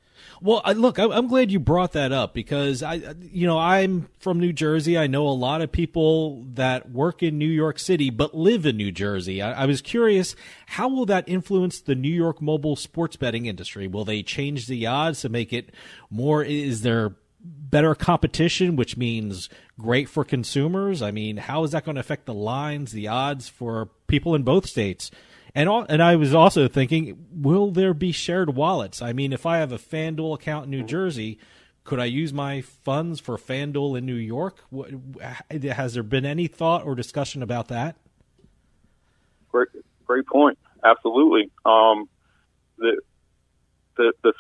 Well, look, I'm glad you brought that up because I'm from New Jersey. I know a lot of people that work in New York City but live in New Jersey. I was curious, how will that influence the New York mobile sports betting industry? Will they change the odds to make it more? Is there better competition, which means great for consumers? I mean, how is that going to affect the lines, the odds for people in both states? And I was also thinking, will there be shared wallets? I mean, if I have a FanDuel account in New Jersey, could I use my funds for FanDuel in New York? Has there been any thought or discussion about that? Great point. Absolutely. The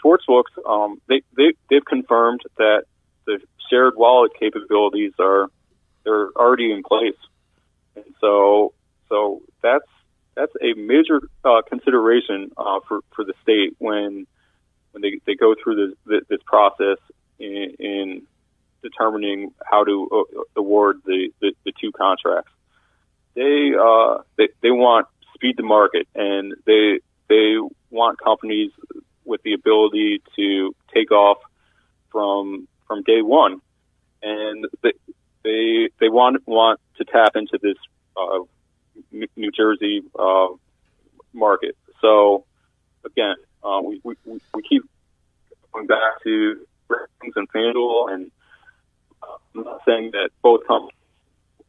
sportsbooks, they've confirmed that the shared wallet capabilities they're already in place, and so that's a major consideration for the state when they go through this process in determining how to award the two contracts. They want speed to market, and they want companies with the ability to take off from day one, and they want to tap into this New Jersey market. So again, we keep going back to DraftKings and FanDuel, and I'm not saying that both companies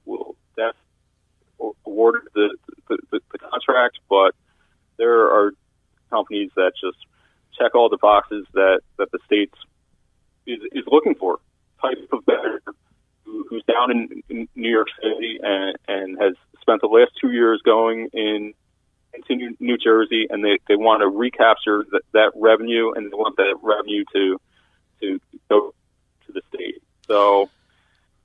will award the contract, but there are companies that just check all the boxes that the state is looking for. Type of bettor who's down in New York City and has spent the last 2 years going into New Jersey, and they want to recapture that revenue, and they want that revenue to go to the state. So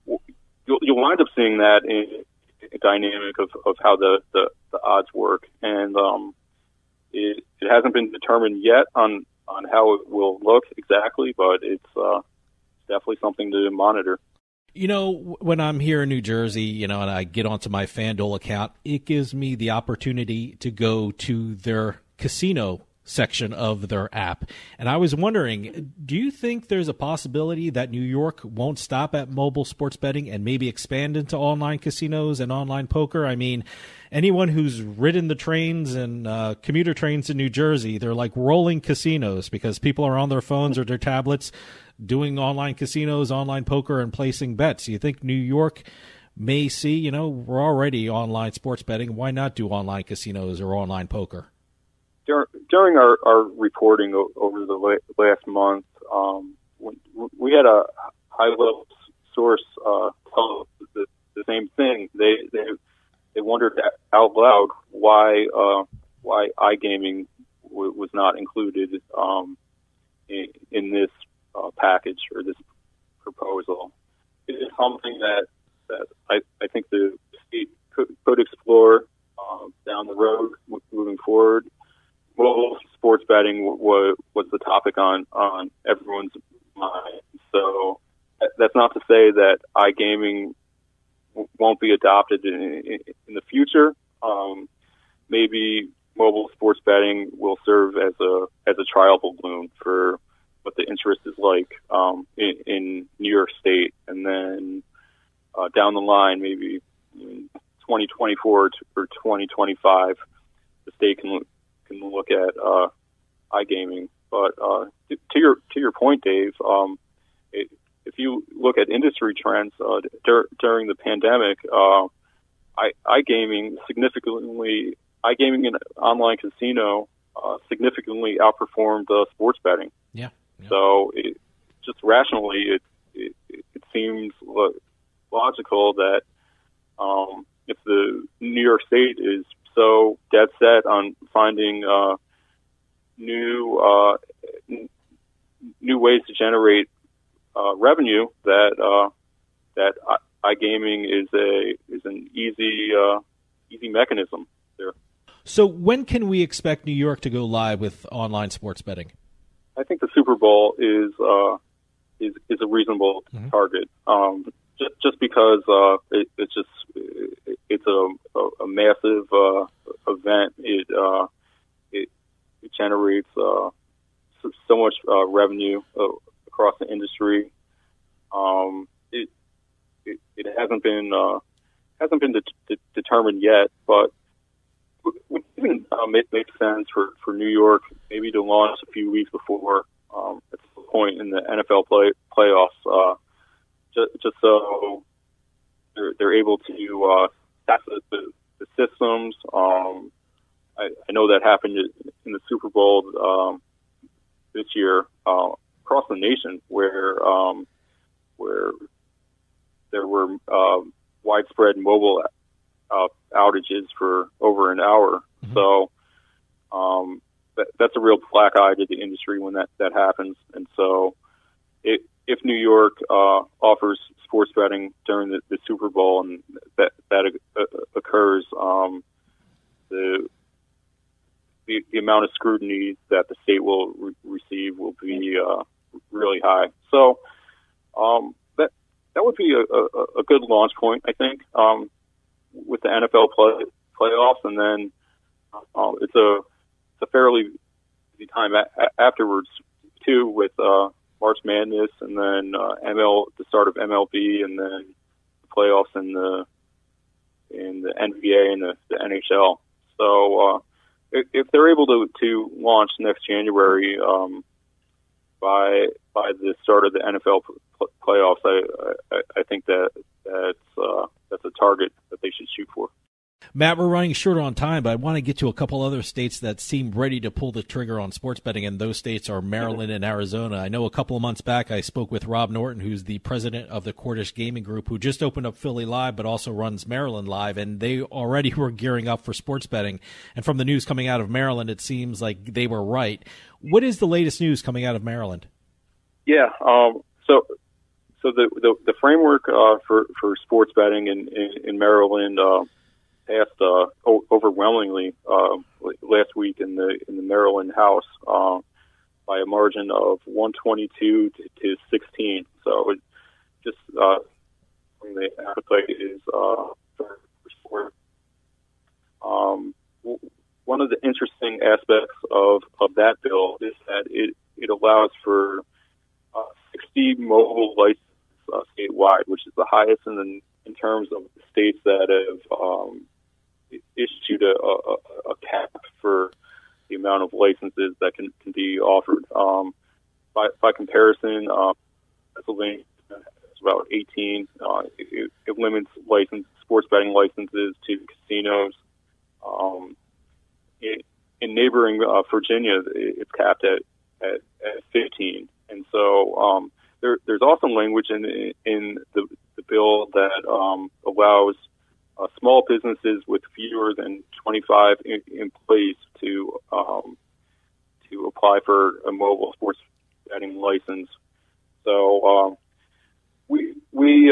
you'll wind up seeing that in a dynamic of how the odds work, and it hasn't been determined yet on how it will look exactly, but it's definitely something to monitor. You know, when I'm here in New Jersey, and I get onto my FanDuel account, it gives me the opportunity to go to their casino section of their app. And I was wondering, do you think there's a possibility that New York won't stop at mobile sports betting and maybe expand into online casinos and online poker? I mean, anyone who's ridden the trains and commuter trains in New Jersey, they're like rolling casinos because people are on their phones or their tablets doing online casinos, online poker, and placing bets. You think New York may see, we're already online sports betting. Why not do online casinos or online poker? During our reporting over the last month, we had a high-level source tell the same thing. They wondered out loud why iGaming was not included in this package or this proposal. It is something that I think the state could explore down the road moving forward. Mobile sports betting was the topic on everyone's mind. So that's not to say that iGaming won't be adopted in the future. Maybe mobile sports betting will serve as a trial balloon for what the interest is like in New York State, and then down the line, maybe in 2024 or 2025, the state can look at iGaming. But to your point, Dave, if you look at industry trends during the pandemic, iGaming in online casino significantly outperformed sports betting. Yeah. So just rationally, it seems logical that if the New York State is so dead set on finding new ways to generate revenue, that iGaming is an easy mechanism there. So when can we expect New York to go live with online sports betting? I think the Super Bowl is a reasonable target. Just because it's a massive event. It generates so much revenue across the industry. It hasn't been determined yet, but would even make sense for New York maybe to launch a few weeks before at some point in the NFL playoffs, just so they're able to test the systems. I know that happened in the Super Bowl this year across the nation, where there were widespread mobile outages for over an hour. Mm-hmm. So that's a real black eye to the industry when that happens. And so if New York offers sports betting during the Super Bowl and that occurs, the amount of scrutiny that the state will receive will be really high. So that would be a good launch point, I think, with the NFL playoffs, and then it's a fairly busy time afterwards too, with March Madness, and then the start of MLB, and then the playoffs in the the NBA and the NHL. So if they're able to launch next January by the start of the NFL playoffs, I think that's a target that they should shoot for. Matt, we're running short on time, but I want to get to a couple other states that seem ready to pull the trigger on sports betting, and those states are Maryland and Arizona. I know a couple of months back I spoke with Rob Norton, who's the president of the Cordish Gaming Group, who just opened up Philly Live but also runs Maryland Live, and they already were gearing up for sports betting. And from the news coming out of Maryland, it seems like they were right. What is the latest news coming out of Maryland? Yeah, so the framework for sports betting in Maryland passed overwhelmingly last week in the Maryland House by a margin of 122 to 16. So it just the appetite is for sport. One of the interesting aspects of that bill is that it allows for 60 mobile licenses statewide, which is the highest in terms of the states that have issued a cap for the amount of licenses that can be offered. By comparison, Pennsylvania is about 18. It limits sports betting licenses to casinos. In neighboring Virginia, it's capped at 15. And so there's also language in the bill that allows small businesses with fewer than 25 employees to apply for a mobile sports betting license. So we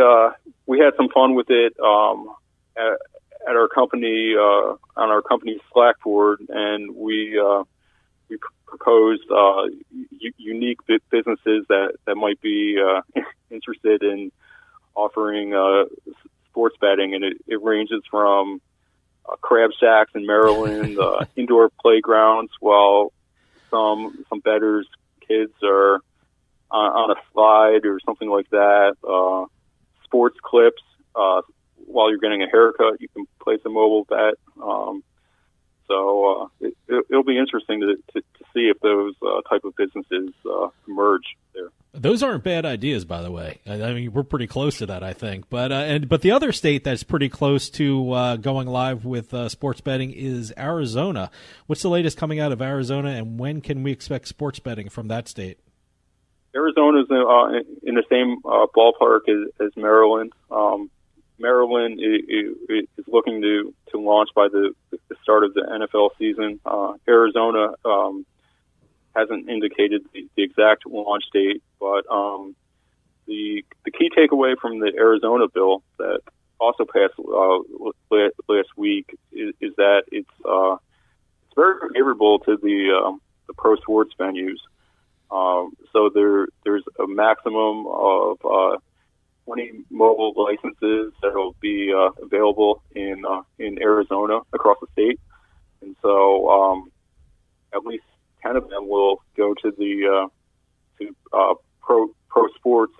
had some fun with it at our company on our company's Slack board, and we proposed unique businesses that might be interested in offering sports betting, and it ranges from crab shacks in Maryland, indoor playgrounds, while some bettors' kids are on a slide or something like that. Sports clips, while you're getting a haircut, you can place a mobile bet. So it'll be interesting to see if those type of businesses emerge there. Those aren't bad ideas, by the way. I mean, we're pretty close to that, I think. But the other state that's pretty close to going live with sports betting is Arizona. What's the latest coming out of Arizona, and when can we expect sports betting from that state? Arizona's in the same ballpark as Maryland. Maryland is looking to launch by the start of the NFL season. Arizona hasn't indicated the exact launch date, but the key takeaway from the Arizona bill that also passed last week is that it's very favorable to the pro sports venues. So there's a maximum of 20 mobile licenses that will be available in Arizona across the state, and so at least 10 of them will go to the pro sports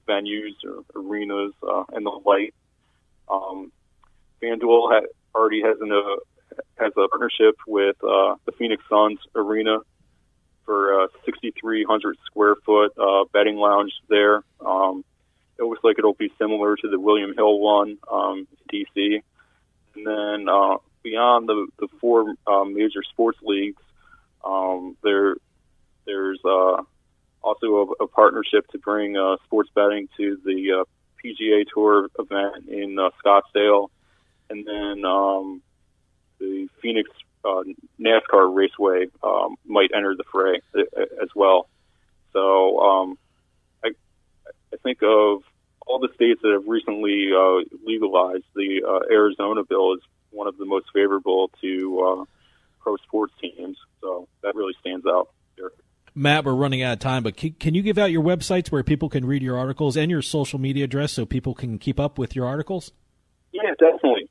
venues or arenas and the like. FanDuel already has a partnership with the Phoenix Suns arena for 6,300 square foot betting lounge there. It looks like it'll be similar to the William Hill one in DC. And then beyond the four major sports leagues, there's also a partnership to bring sports betting to the PGA Tour event in Scottsdale, and then the Phoenix NASCAR Raceway might enter the fray as well. So I think of all the states that have recently legalized, the Arizona bill is one of the most favorable to pro sports teams. So that really stands out there. Matt, we're running out of time, but can you give out your websites where people can read your articles and your social media address so people can keep up with your articles? Yeah, definitely.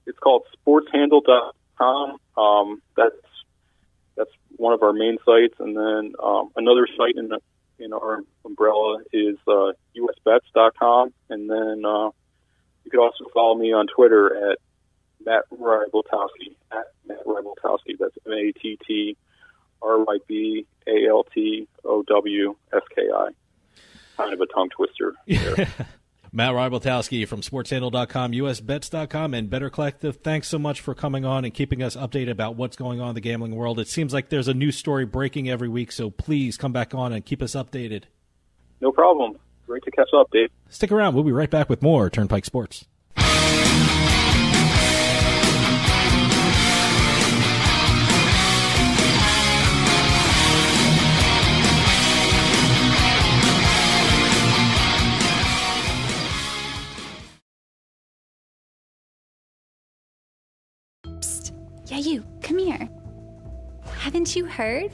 It's called SportsHandle.com. That's one of our main sites, and then another site in our umbrella is USBets.com, and then You can also follow me on Twitter at Matt Rybaltowski, at Matt Rybaltowski. That's MattRybaltowski. Kind of a tongue twister there. Matt Rybaltowski from SportsHandle.com, USBets.com, and Better Collective. Thanks so much for coming on and keeping us updated about what's going on in the gambling world. It seems like there's a new story breaking every week, so please come back on and keep us updated. No problem. Great to catch up, Dave. Stick around. We'll be right back with more Turnpike Sports. Yeah, you, come here. Haven't you heard?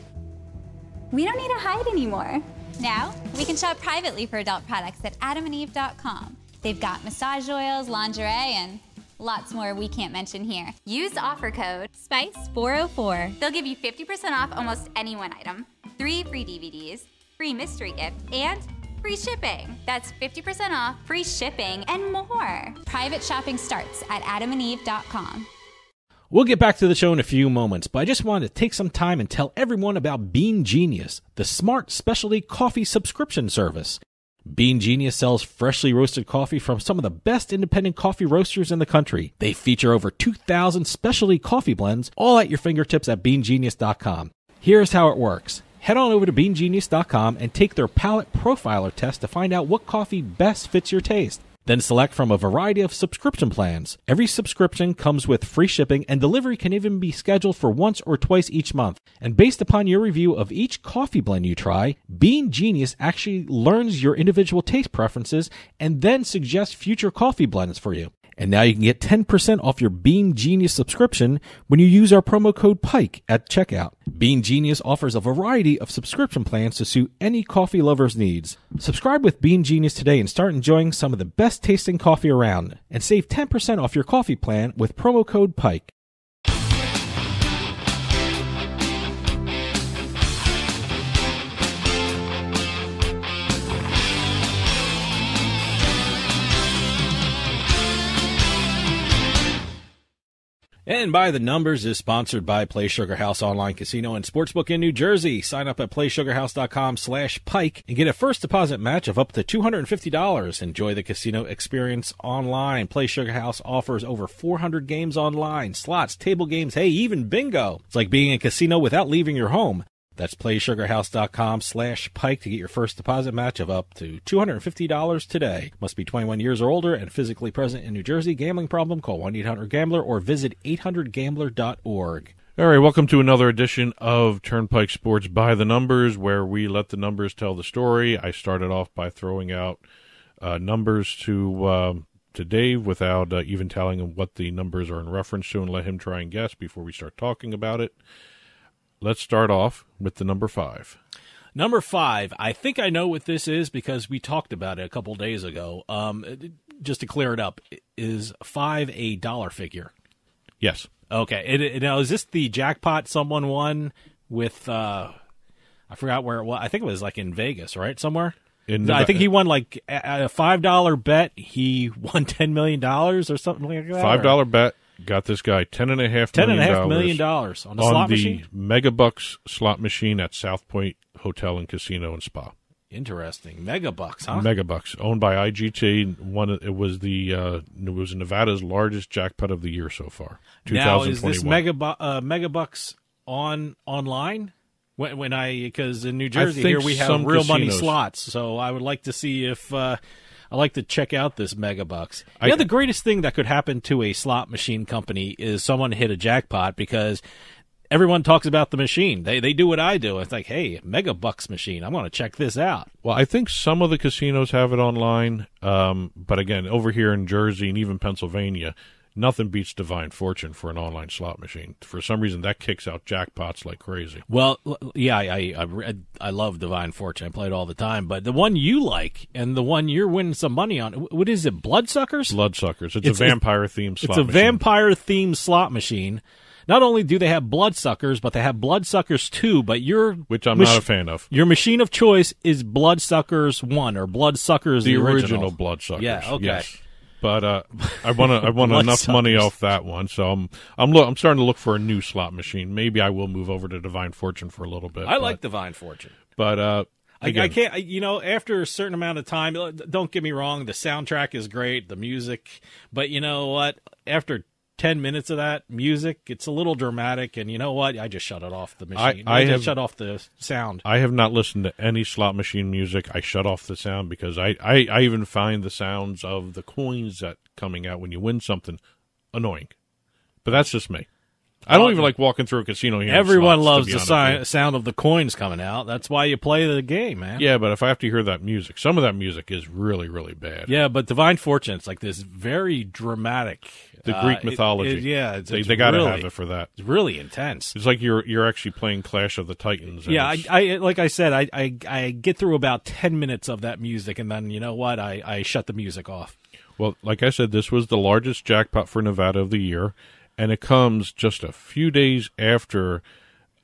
We don't need to hide anymore. Now, we can shop privately for adult products at adamandeve.com. They've got massage oils, lingerie, and lots more we can't mention here. Use offer code SPICE404. They'll give you 50% off almost any one item, 3 free DVDs, free mystery gift, and free shipping. That's 50% off, free shipping, and more. Private shopping starts at adamandeve.com. We'll get back to the show in a few moments, but I just wanted to take some time and tell everyone about Bean Genius, the smart specialty coffee subscription service. Bean Genius sells freshly roasted coffee from some of the best independent coffee roasters in the country. They feature over 2,000 specialty coffee blends, all at your fingertips at beangenius.com. Here's how it works. Head on over to beangenius.com and take their palate profiler test to find out what coffee best fits your taste. Then select from a variety of subscription plans. Every subscription comes with free shipping, and delivery can even be scheduled for once or twice each month. And based upon your review of each coffee blend you try, Bean Genius actually learns your individual taste preferences and then suggests future coffee blends for you. And now you can get 10% off your Bean Genius subscription when you use our promo code PIKE at checkout. Bean Genius offers a variety of subscription plans to suit any coffee lover's needs. Subscribe with Bean Genius today and start enjoying some of the best tasting coffee around. And save 10% off your coffee plan with promo code PIKE. And By the Numbers is sponsored by Play Sugar House Online Casino and Sportsbook in New Jersey. Sign up at playsugarhouse.com/pike and get a first deposit match of up to $250. Enjoy the casino experience online. Play Sugar House offers over 400 games online, slots, table games, hey, even bingo. It's like being in a casino without leaving your home. That's playsugarhouse.com/pike to get your first deposit match of up to $250 today. Must be 21 years or older and physically present in New Jersey. Gambling problem? Call 1-800-GAMBLER or visit 800gambler.org. All right, welcome to another edition of Turnpike Sports By the Numbers, where we let the numbers tell the story. I started off by throwing out numbers to Dave without even telling him what the numbers are in reference to and let him try and guess before we start talking about it. Let's start off with the number 5. Number 5, I think I know what this is because we talked about it a couple days ago. Just to clear it up, is 5 a dollar figure? Yes. Okay. Now, is this the jackpot someone won with, I forgot where it was. I think it was like in Vegas, right? Somewhere? I think he won like a $5 bet. He won $10 million or something like that. $5 bet. Got this guy $10.5 million on the slot machine? On the Megabucks slot machine at South Point Hotel and Casino and Spa. Interesting. Megabucks, huh? Megabucks, owned by IGT. It was Nevada's largest jackpot of the year so far. 2021. Now, is this Megabucks online? Because in New Jersey here we have real casinos. Money slots, so I would like to see if I like to check out this Megabucks. The greatest thing that could happen to a slot machine company is someone hit a jackpot, because everyone talks about the machine. They do what I do. It's like, hey, Megabucks machine, I'm going to check this out. Well, I think some of the casinos have it online, but again, over here in Jersey and even Pennsylvania, nothing beats Divine Fortune for an online slot machine. For some reason, that kicks out jackpots like crazy. Well, yeah, I love Divine Fortune. I play it all the time. But the one you like and the one you're winning some money on, what is it, Bloodsuckers? Bloodsuckers. It's a vampire-themed slot machine. It's a vampire-themed slot machine. Not only do they have Bloodsuckers, but they have Bloodsuckers 2, but which I'm not a fan of. Your machine of choice is Bloodsuckers 1 or Bloodsuckers the original Bloodsuckers. Yeah, okay. Yes. But I won enough money off that one, so I'm starting to look for a new slot machine. Maybe I will move over to Divine Fortune for a little bit. I like Divine Fortune, but I can't. After a certain amount of time, don't get me wrong, the soundtrack is great, the music, but you know what? After 10 minutes of that music, it's a little dramatic, and you know what? I just shut it off the machine. I just shut off the sound. I have not listened to any slot machine music. I shut off the sound because I even find the sounds of the coins that coming out when you win something annoying. But that's just me. I don't even like walking through a casino here. Everyone loves the sound of the coins coming out. That's why you play the game, man. Yeah, but if I have to hear that music, some of that music is really, really bad. Yeah, but Divine Fortune, it's like this very dramatic. The Greek mythology. They got to have it for that. It's really intense. It's like you're actually playing Clash of the Titans. Yeah, I like I said, I get through about 10 minutes of that music, and then you know what? I shut the music off. Well, like I said, this was the largest jackpot for Nevada of the year. And it comes just a few days after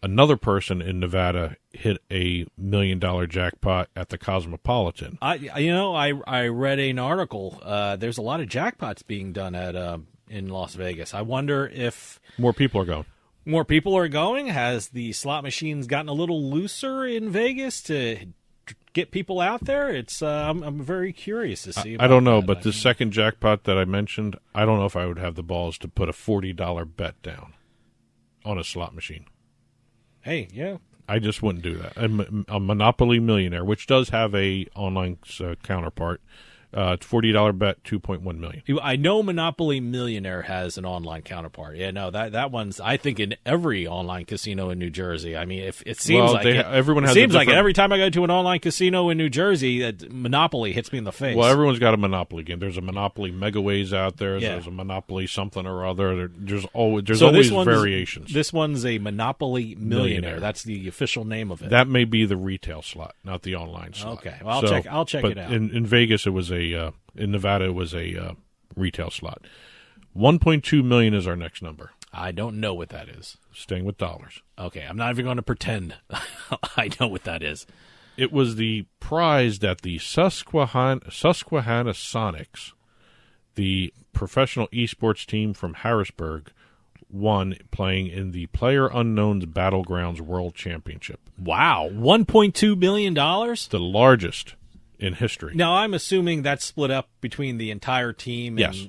another person in Nevada hit a $1 million jackpot at the Cosmopolitan. I read an article. There's a lot of jackpots being done in Las Vegas. I wonder if more people are going. More people are going. Has the slot machines gotten a little looser in Vegas to get people out there? It's I'm very curious to see. I don't know, but the second jackpot that I mentioned, I don't know if I would have the balls to put a $40 bet down on a slot machine. Hey, yeah, I just wouldn't do that. A Monopoly Millionaire, which does have a online counterpart. $40 bet, $2.1 million. I know Monopoly Millionaire has an online counterpart. Yeah, no, that one's I think in every online casino in New Jersey. I mean, if it seems everyone has seems like every time I go to an online casino in New Jersey, Monopoly hits me in the face. Well, everyone's got a Monopoly game. There's a Monopoly Megaways out there. Yeah. There's a Monopoly something or other. There's always variations. This one's a Monopoly Millionaire. That's the official name of it. That may be the retail slot, not the online slot. Okay, well, I'll check it out. In Vegas, it was in Nevada, it was a retail slot. 1.2 million is our next number. I don't know what that is. Staying with dollars. Okay, I'm not even going to pretend I know what that is. It was the prize that the Susquehanna Sonics, the professional eSports team from Harrisburg, won playing in the PlayerUnknown's Battlegrounds World Championship. Wow, $1.2 million? The largest in history. Now, I'm assuming that's split up between the entire team. Yes.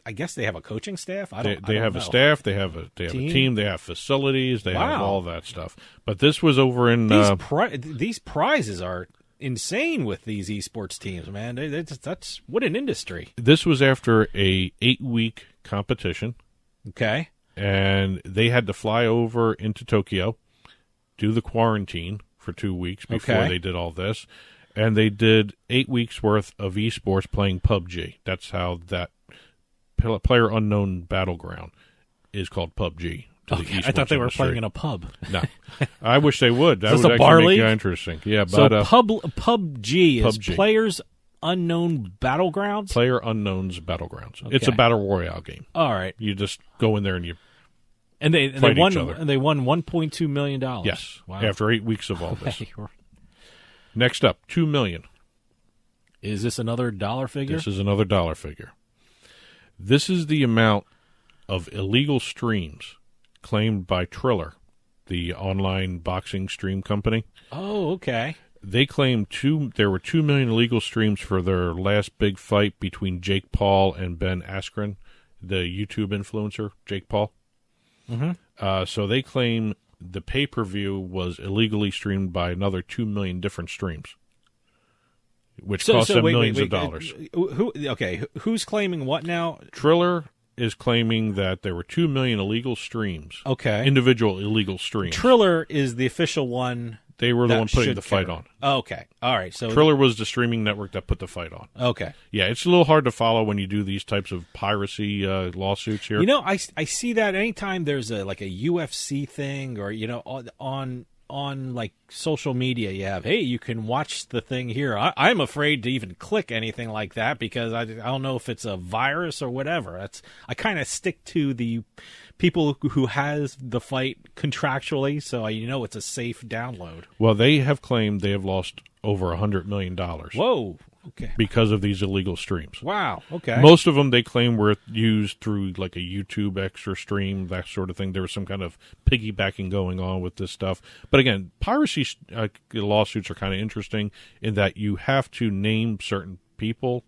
I guess they have a coaching staff. They have a staff. They have a team. They have facilities. They have all that stuff. But this was over in these prizes are insane with these esports teams, man. That's what an industry. This was after a 8-week competition. Okay. And they had to fly over into Tokyo, do the quarantine for 2 weeks before they did all this. And they did 8 weeks worth of esports playing PUBG. That's how that PlayerUnknown Battleground is called PUBG. Okay. I thought they were playing in a pub. No, I wish they would. That would actually make it interesting. Yeah, but so PUBG is Players Unknown Battlegrounds. PlayerUnknown's Battlegrounds. Okay. It's a battle royale game. All right, you just go in there and you. And they won. And they won $1.2 million. Yes, wow. After 8 weeks of all this. Next up, $2 million. Is this another dollar figure? This is another dollar figure. This is the amount of illegal streams claimed by Triller, the online boxing stream company. Oh, okay. They claimed there were 2 million illegal streams for their last big fight between Jake Paul and Ben Askren, the YouTube influencer, Jake Paul. Mm-hmm. So they claim the pay-per-view was illegally streamed by another 2 million different streams, which cost them millions of dollars. Who's claiming what now? Triller is claiming that there were 2 million illegal streams. Okay. Individual illegal streams. Triller is the official one. They were the one putting the fight on. Okay. All right. So Triller was the streaming network that put the fight on. Okay. Yeah, it's a little hard to follow when you do these types of piracy lawsuits here. You know, I see that anytime there's a UFC thing or, you know, on like social media, you have, hey, you can watch the thing here. I'm afraid to even click anything like that because I don't know if it's a virus or whatever. I kind of stick to the people who has the fight contractually, so you know it's a safe download. Well, they have claimed they have lost over $100 million. Whoa. Okay. Because of these illegal streams. Wow. Okay. Most of them they claim were used through like a YouTube extra stream, that sort of thing. There was some kind of piggybacking going on with this stuff. But again, piracy lawsuits are kind of interesting in that you have to name certain people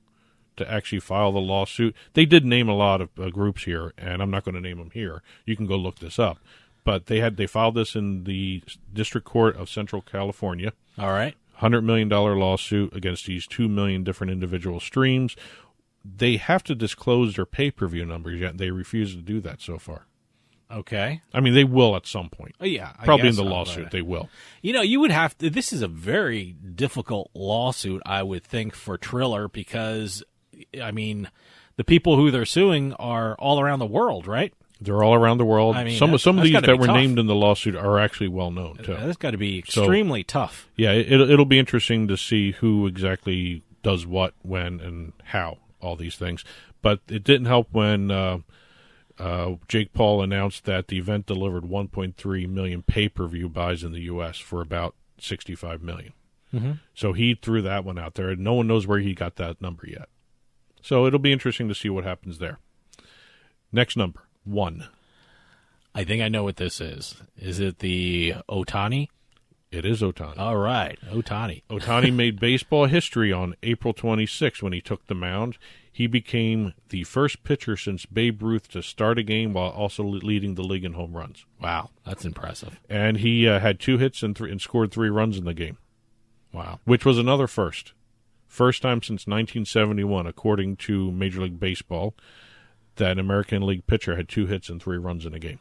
to actually file the lawsuit. They did name a lot of groups here, and I'm not going to name them here. You can go look this up. But they filed this in the District Court of Central California. All right. $100 million lawsuit against these 2 million different individual streams. They have to disclose their pay-per-view numbers, yet they refuse to do that so far. Okay. I mean, they will at some point. Oh, yeah. Probably in the lawsuit, they will. You know, you would have to, this is a very difficult lawsuit, I would think, for Triller because, I mean, the people who they're suing are all around the world, right? They're all around the world. I mean, some of these that were tough. named in the lawsuit are actually well known too. That's got to be extremely tough. Yeah, it'll be interesting to see who exactly does what, when, and how, all these things. But it didn't help when Jake Paul announced that the event delivered 1.3 million pay-per-view buys in the U.S. for about 65 million. Mm-hmm. So he threw that one out there, and no one knows where he got that number yet. So it'll be interesting to see what happens there. Next number. 1. I think I know what this is. Is it the Ohtani? It is Ohtani. All right, Ohtani. Ohtani made baseball history on April 26 when he took the mound. He became the first pitcher since Babe Ruth to start a game while also leading the league in home runs. Wow, that's impressive. And he had 2 hits and scored 3 runs in the game. Wow. Which was another first. First time since 1971, according to Major League Baseball, that an American League pitcher had 2 hits and 3 runs in a game.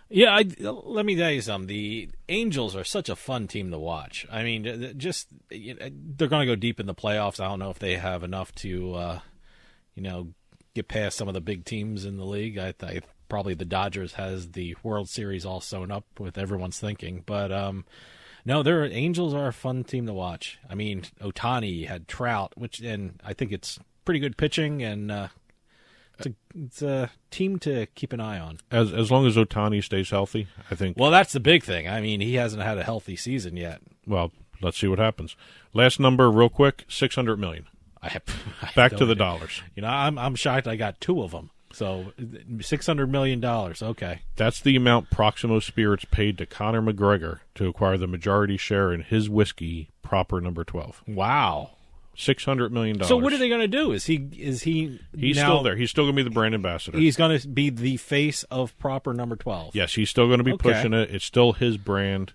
Yeah, let me tell you something. The Angels are such a fun team to watch. I mean, they're going to go deep in the playoffs. I don't know if they have enough to, get past some of the big teams in the league. I probably the Dodgers has the World Series all sewn up with everyone's thinking. But, no, Angels are a fun team to watch. I mean, Ohtani had Trout, and I think it's pretty good pitching, and it's a team to keep an eye on. As long as Ohtani stays healthy, I think. Well, that's the big thing. I mean, he hasn't had a healthy season yet. Well, let's see what happens. Last number, real quick, $600 million. Back to the dollars. You know, I'm shocked I got 2 of them. So $600 million. Okay. That's the amount Proximo Spirits paid to Conor McGregor to acquire the majority share in his whiskey, Proper Number 12. Wow. $600 million. So what are they going to do? Is he He's still there. He's still going to be the brand ambassador. He's going to be the face of Proper Number 12. Yes, he's still going to be pushing it. It's still his brand.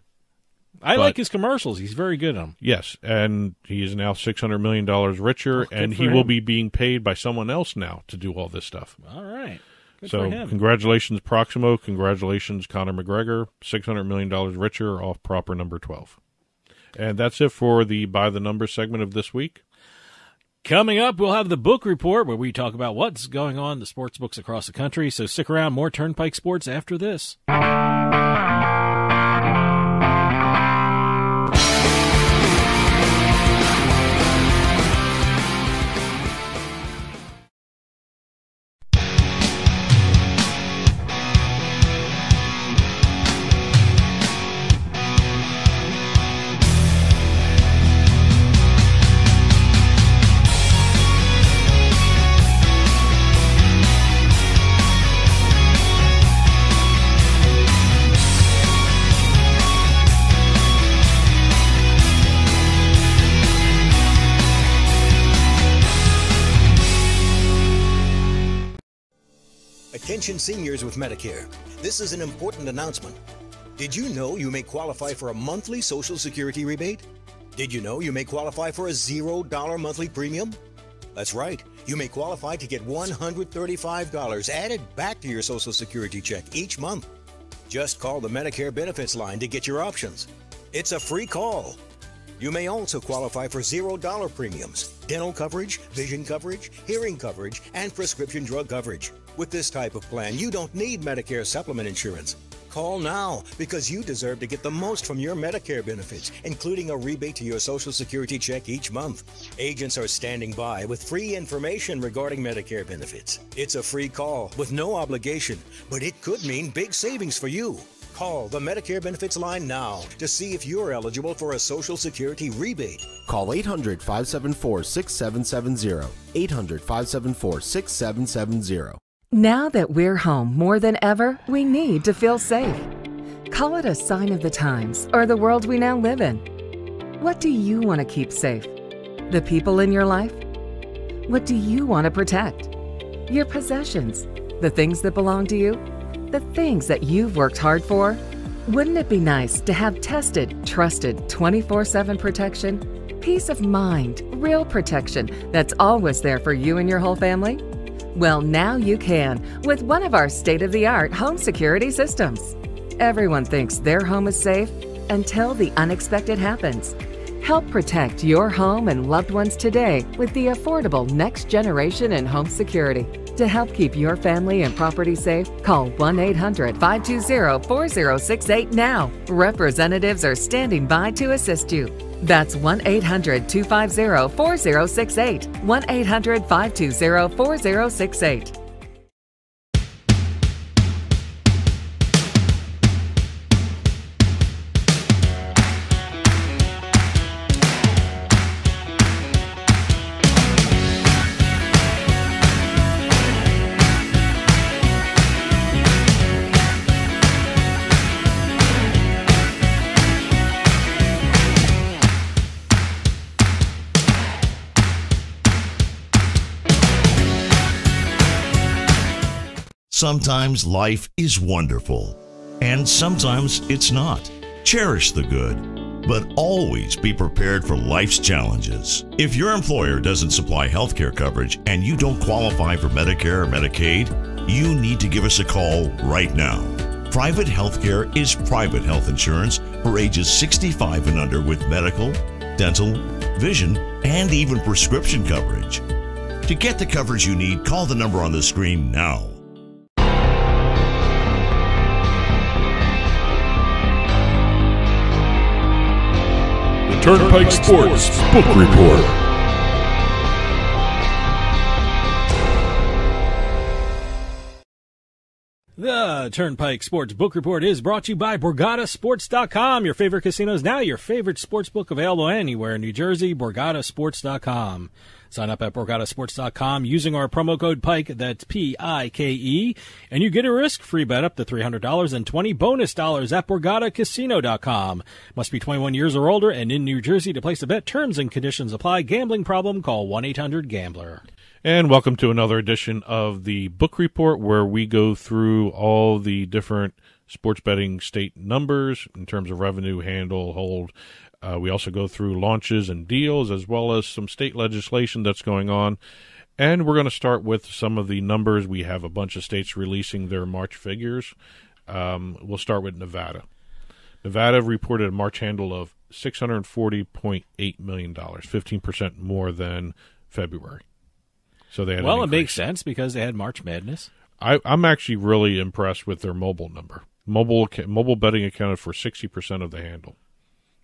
I like his commercials. He's very good at them. Yes, and he is now $600 million richer, and he will be being paid by someone else now to do all this stuff. All right. Good so for him. Congratulations, Proximo. Congratulations, Conor McGregor. $600 million richer off Proper Number 12. And that's it for the By the Numbers segment of this week. Coming up, we'll have the book report where we talk about what's going on in the sports books across the country. So stick around. More Turnpike Sports after this. Attention seniors with Medicare. This is an important announcement. Did you know you may qualify for a monthly Social Security rebate? Did you know you may qualify for a $0 monthly premium? That's right. You may qualify to get $135 added back to your Social Security check each month. Just call the Medicare benefits line to get your options. It's a free call. You may also qualify for $0 premiums, dental coverage, vision coverage, hearing coverage, and prescription drug coverage. With this type of plan, you don't need Medicare supplement insurance. Call now because you deserve to get the most from your Medicare benefits, including a rebate to your Social Security check each month. Agents are standing by with free information regarding Medicare benefits. It's a free call with no obligation, but it could mean big savings for you. Call the Medicare Benefits line now to see if you're eligible for a Social Security rebate. Call 800-574-6770. 800-574-6770. Now that we're home more than ever, we need to feel safe. Call it a sign of the times or the world we now live in. What do you want to keep safe? The people in your life? What do you want to protect? Your possessions, the things that belong to you, the things that you've worked hard for. Wouldn't it be nice to have tested, trusted 24/7 protection? Peace of mind, real protection that's always there for you and your whole family? Well, now you can with one of our state-of-the-art home security systems. Everyone thinks their home is safe until the unexpected happens. Help protect your home and loved ones today with the affordable next generation in home security. To help keep your family and property safe, call 1-800-520-4068 now. Representatives are standing by to assist you. That's 1-800-250-4068. 1-800-520-4068. Sometimes life is wonderful, and sometimes it's not. Cherish the good, but always be prepared for life's challenges. If your employer doesn't supply health care coverage and you don't qualify for Medicare or Medicaid, you need to give us a call right now. Private health care is private health insurance for ages 65 and under with medical, dental, vision, and even prescription coverage. To get the coverage you need, call the number on the screen now. Turnpike Sports Book Report. The Turnpike Sports Book Report is brought to you by BorgataSports.com. Your favorite casinos now, your favorite sports book available anywhere in New Jersey, BorgataSports.com. Sign up at BorgataSports.com using our promo code PIKE, that's P-I-K-E, and you get a risk-free bet up to $300 and 20 bonus dollars at BorgataCasino.com. Must be 21 years or older and in New Jersey to place a bet. Terms and conditions apply. Gambling problem? Call 1-800-GAMBLER. And welcome to another edition of the Book Report, where we go through all the different sports betting state numbers in terms of revenue, handle, hold. We also go through launches and deals, as well as some state legislation that's going on. And we're going to start with some of the numbers. We have a bunch of states releasing their March figures. We'll start with Nevada. Nevada reported a March handle of $640.8 million, 15% more than February. So they had well, it makes sense because they had March Madness. I'm actually really impressed with their mobile number. Mobile betting accounted for 60% of the handle.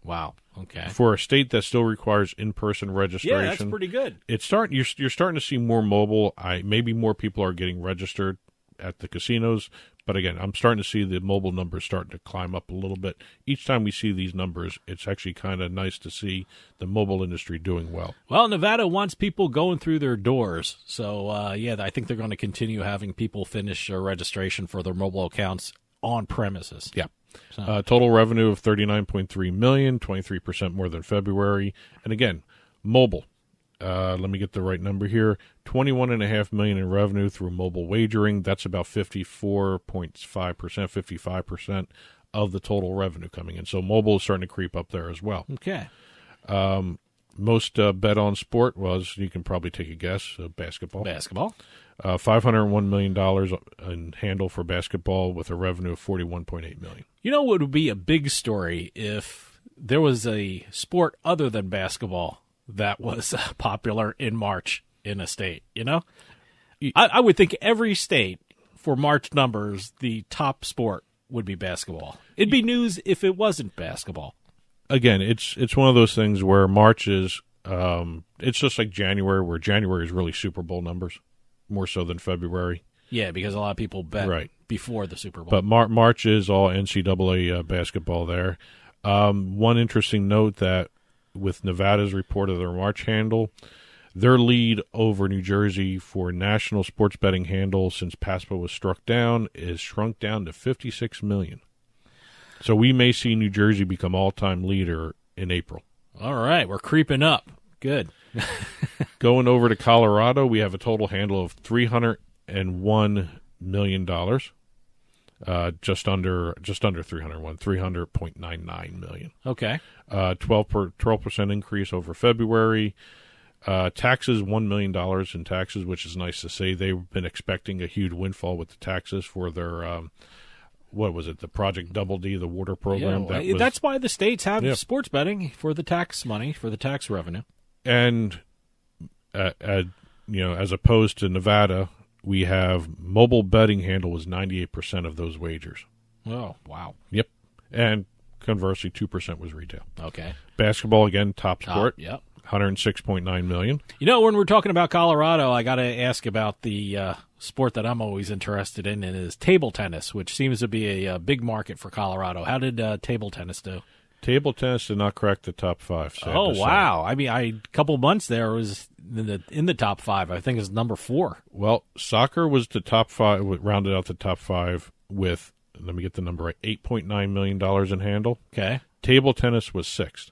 Wow. Okay. For a state that still requires in-person registration, yeah, that's pretty good. You're starting to see more mobile. Maybe more people are getting registered at the casinos, but again, I'm starting to see the mobile numbers starting to climb up a little bit. Each time we see these numbers, it's actually kind of nice to see the mobile industry doing well. Well, Nevada wants people going through their doors, so I think they're going to continue having people finish registration for their mobile accounts on premises. Yeah. So. Total revenue of $39.3 million, 23% more than February. And again, mobile. Let me get the right number here. $21.5 million in revenue through mobile wagering. That's about 54.5%, 55% of the total revenue coming in. So mobile is starting to creep up there as well. Okay. Most bet on sport was, you can probably take a guess, basketball. Basketball. $501 million in handle for basketball with a revenue of $41.8 million. You know what would be a big story if there was a sport other than basketball that was popular in March in a state, you know? I would think every state, for March numbers, the top sport would be basketball. It'd be news if it wasn't basketball. Again, it's one of those things where March is, it's just like January, where January is really Super Bowl numbers, more so than February. Yeah, because a lot of people bet before the Super Bowl. But March is all NCAA basketball there. One interesting note that with Nevada's report of their March handle, their lead over New Jersey for national sports betting handle since PASPA was struck down is shrunk down to 56 million. So we may see New Jersey become all-time leader in April. All right, we're creeping up. Good. Going over to Colorado, we have a total handle of $301 million. Just under 301, 300.99 million. Okay. 12% increase over February. Taxes, $1 million in taxes, which is nice to see. They've been expecting a huge windfall with the taxes for their, what was it, the Project Double D, the water program. Yeah, that's why the states have sports betting, for the tax money, for the tax revenue. And, as opposed to Nevada, we have mobile betting handle was 98% of those wagers. Oh, wow. Yep. And conversely, 2% was retail. Okay. Basketball, again, top sport. Yep. 106.9 million. When we're talking about Colorado, I got to ask about the sport that I'm always interested in, and is table tennis, which seems to be a big market for Colorado. How did table tennis do? Table tennis did not crack the top 5. Oh, wow. I mean, a couple months there was in the top 5. I think it's number 4. Well, soccer was the top 5, rounded out the top 5 with, let me get the number right, $8.9 million in handle. Okay. Table tennis was 6th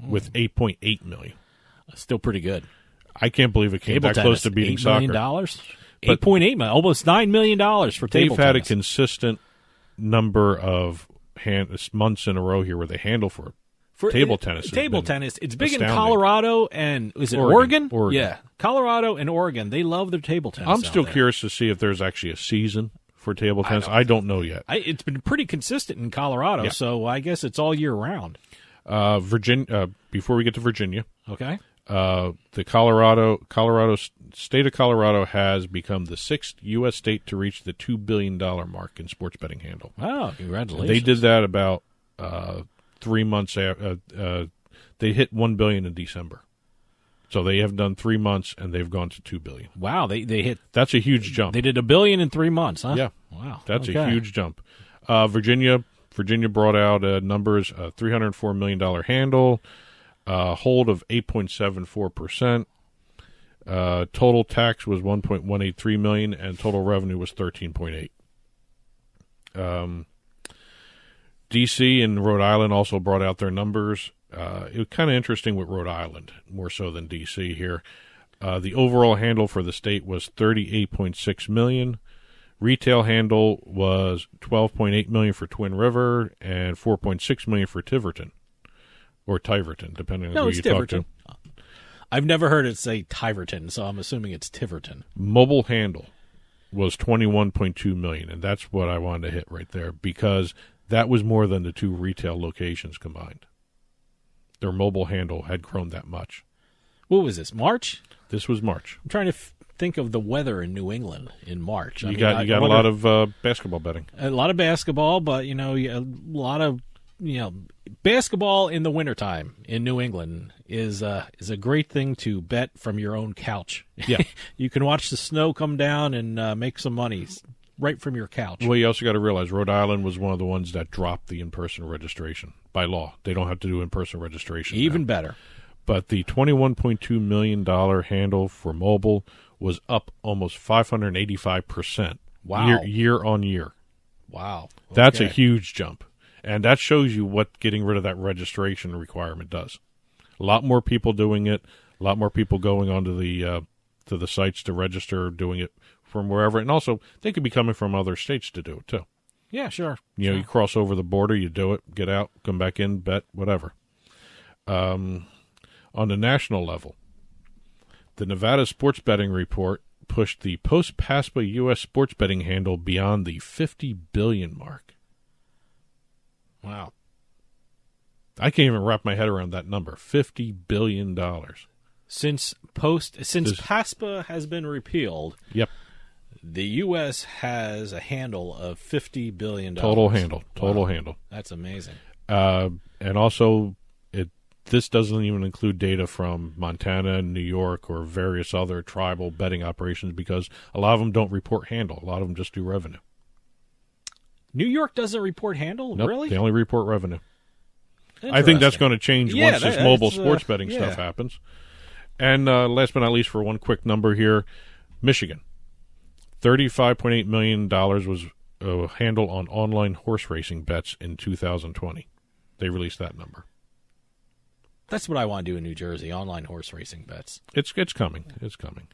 with $8.8 million. Still pretty good. I can't believe it came table that tennis, close to beating soccer. $8 million? $8.8 million, almost $9 million for table tennis. They've had a consistent number of months in a row here where they handle for table tennis. Table tennis. It's big astounding. in Colorado and, is it Oregon? Oregon. Yeah. Colorado and Oregon. They love their table tennis. I'm still curious to see if there's actually a season for table tennis. I don't know yet. It's been pretty consistent in Colorado, so I guess it's all year round. Virginia. Before we get to Virginia. Okay. The Colorado state of Colorado has become the 6th U.S. state to reach the $2 billion mark in sports betting handle. Oh, congratulations! They did that about 3 months after. They hit $1 billion in December, so they have done 3 months and they've gone to $2 billion. Wow, they hit. That's a huge jump. They did $1 billion in 3 months, huh? Yeah. Wow, that's a huge jump. Virginia brought out numbers: $304 million handle. Hold of 8.74%. Total tax was $1.183 million, and total revenue was $13.8. D.C. and Rhode Island also brought out their numbers. It was kind of interesting with Rhode Island, more so than D.C. here. The overall handle for the state was $38.6 million. Retail handle was $12.8 million for Twin River and $4.6 million for Tiverton. Or Tiverton, depending on who you talk to. I've never heard it say Tiverton, so I'm assuming it's Tiverton. Mobile handle was $21.2 million, and that's what I wanted to hit right there, because that was more than the 2 retail locations combined. Their mobile handle had grown that much. What was this, March? This was March. I'm trying to think of the weather in New England in March. You got a lot of basketball betting. A lot of basketball, but, a lot of basketball in the wintertime in New England is a great thing to bet from your own couch. Yeah. You can watch the snow come down and make some money right from your couch. Well, you also got to realize Rhode Island was one of the ones that dropped the in-person registration by law. They don't have to do in-person registration Even now. Better. But the $21.2 million handle for mobile was up almost 585%. Wow. Year on year. Wow. Okay. That's a huge jump. And that shows you what getting rid of that registration requirement does. A lot more people doing it. A lot more people going onto the to the sites to register, doing it from wherever. And also, they could be coming from other states to do it, too. Yeah, sure. You cross over the border, you do it, get out, come back in, bet, whatever. On the national level, the Nevada Sports Betting Report pushed the post-PASPA U.S. sports betting handle beyond the $50 billion mark. Wow. I can't even wrap my head around that number. $50 billion. Since PASPA has been repealed, yep, the U.S. has a handle of $50 billion. Total handle. That's amazing. And also, this doesn't even include data from Montana, New York, or various other tribal betting operations, because a lot of them don't report handle. A lot of them just do revenue. New York doesn't report handle? Nope, Really? They only report revenue. I think that's going to change once this mobile sports betting stuff happens. And last but not least, for one quick number here, Michigan. $35.8 million was handle on online horse racing bets in 2020. They released that number. That's what I want to do in New Jersey, online horse racing bets. It's coming. It's coming.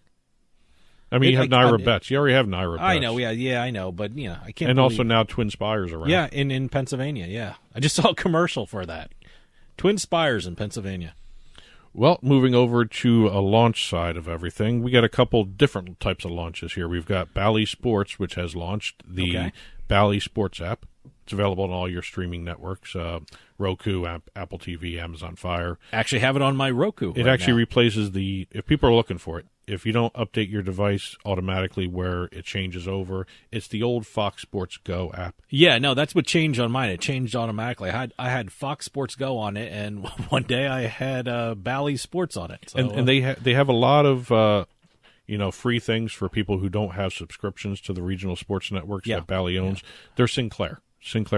I mean, you have Naira Bets. You already have Naira Bets. I know, yeah, I know, but I can't. And also now Twin Spires around. Yeah, in Pennsylvania. Yeah, I just saw a commercial for that. Twin Spires in Pennsylvania. Well, moving over to a launch side of everything, we got a couple different types of launches here. We've got Bally Sports, which has launched the Bally Sports app. It's available on all your streaming networks, Roku, Apple TV, Amazon Fire. Actually have it on my Roku. It actually replaces if people are looking for it, if you don't update your device automatically where it changes over, it's the old Fox Sports Go app. Yeah, no, that's what changed on mine. It changed automatically. I had Fox Sports Go on it, and one day I had Bally Sports on it. So, and they have a lot of free things for people who don't have subscriptions to the regional sports networks that Bally owns. They're Sinclair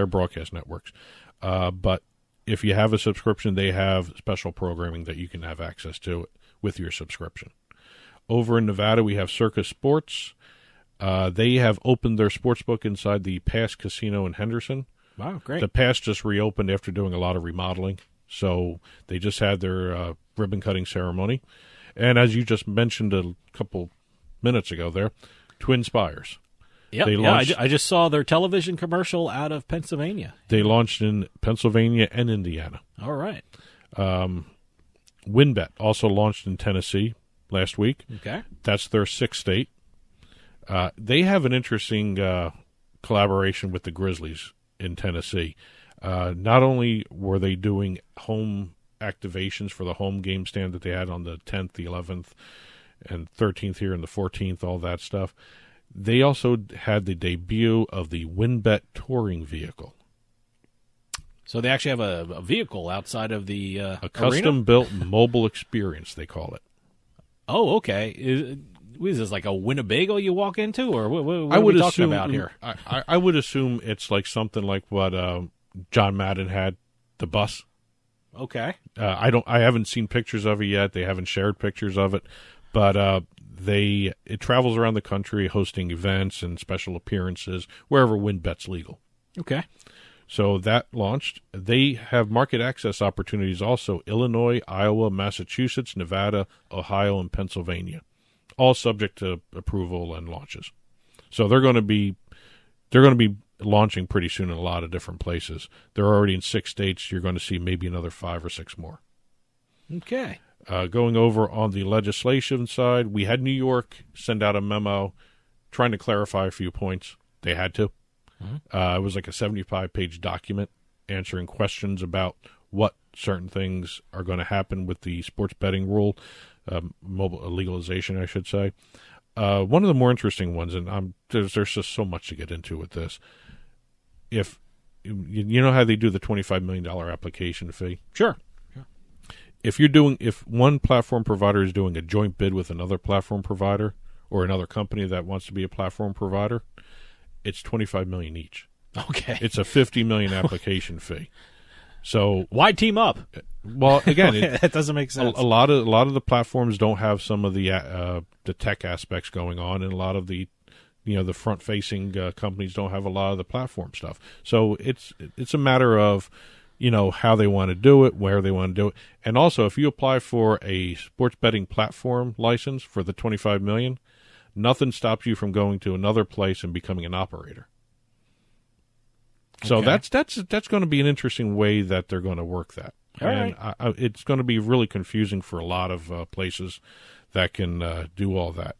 Broadcast Networks. But if you have a subscription, they have special programming that you can have access to with your subscription. Over in Nevada, we have Circus Sports. They have opened their sportsbook inside the Pass Casino in Henderson. Wow, great. The Pass just reopened after doing a lot of remodeling, so they just had their ribbon-cutting ceremony. And as you just mentioned a couple minutes ago there, Twin Spires. Yep, I just saw their television commercial out of Pennsylvania. They launched in Pennsylvania and Indiana. All right. WinBet also launched in Tennessee last week. Okay. That's their sixth state. They have an interesting collaboration with the Grizzlies in Tennessee. Not only were they doing home activations for the home game stand that they had on the 10th, the 11th, and 13th here and the 14th, all that stuff, they also had the debut of the WinBet touring vehicle. So they actually have a vehicle outside of the a custom-built mobile experience, they call it. Oh, okay. Is this like a Winnebago you walk into, or what are we talking about here? I would assume it's like something like what John Madden had, the bus. Okay. I haven't seen pictures of it yet. They haven't shared pictures of it, but it travels around the country hosting events and special appearances wherever WinBet's legal. Okay. So that launched. They have market access opportunities also: Illinois, Iowa, Massachusetts, Nevada, Ohio, and Pennsylvania, all subject to approval and launches. So they're going to be launching pretty soon in a lot of different places. They're already in 6 states. You're going to see maybe another 5 or 6 more. Okay. Going over on the legislation side, we had New York send out a memo trying to clarify a few points. They had to. It was like a 75-page document answering questions about what certain things are going to happen with the sports betting rule, mobile legalization, I should say. One of the more interesting ones, and there's just so much to get into with this. If you know how they do the $25 million application fee? Sure. If one platform provider is doing a joint bid with another platform provider or another company that wants to be a platform provider, it's $25 million each. Okay. It's a $50 million application fee. So why team up? Well, again, it doesn't make sense. A lot of the platforms don't have some of the tech aspects going on, and a lot of the the front facing companies don't have a lot of the platform stuff. So it's a matter of how they want to do it, where they want to do it, and also if you apply for a sports betting platform license for the $25 million, nothing stops you from going to another place and becoming an operator. So that's going to be an interesting way that they're going to work that. All and right. It's going to be really confusing for a lot of places that can do all that.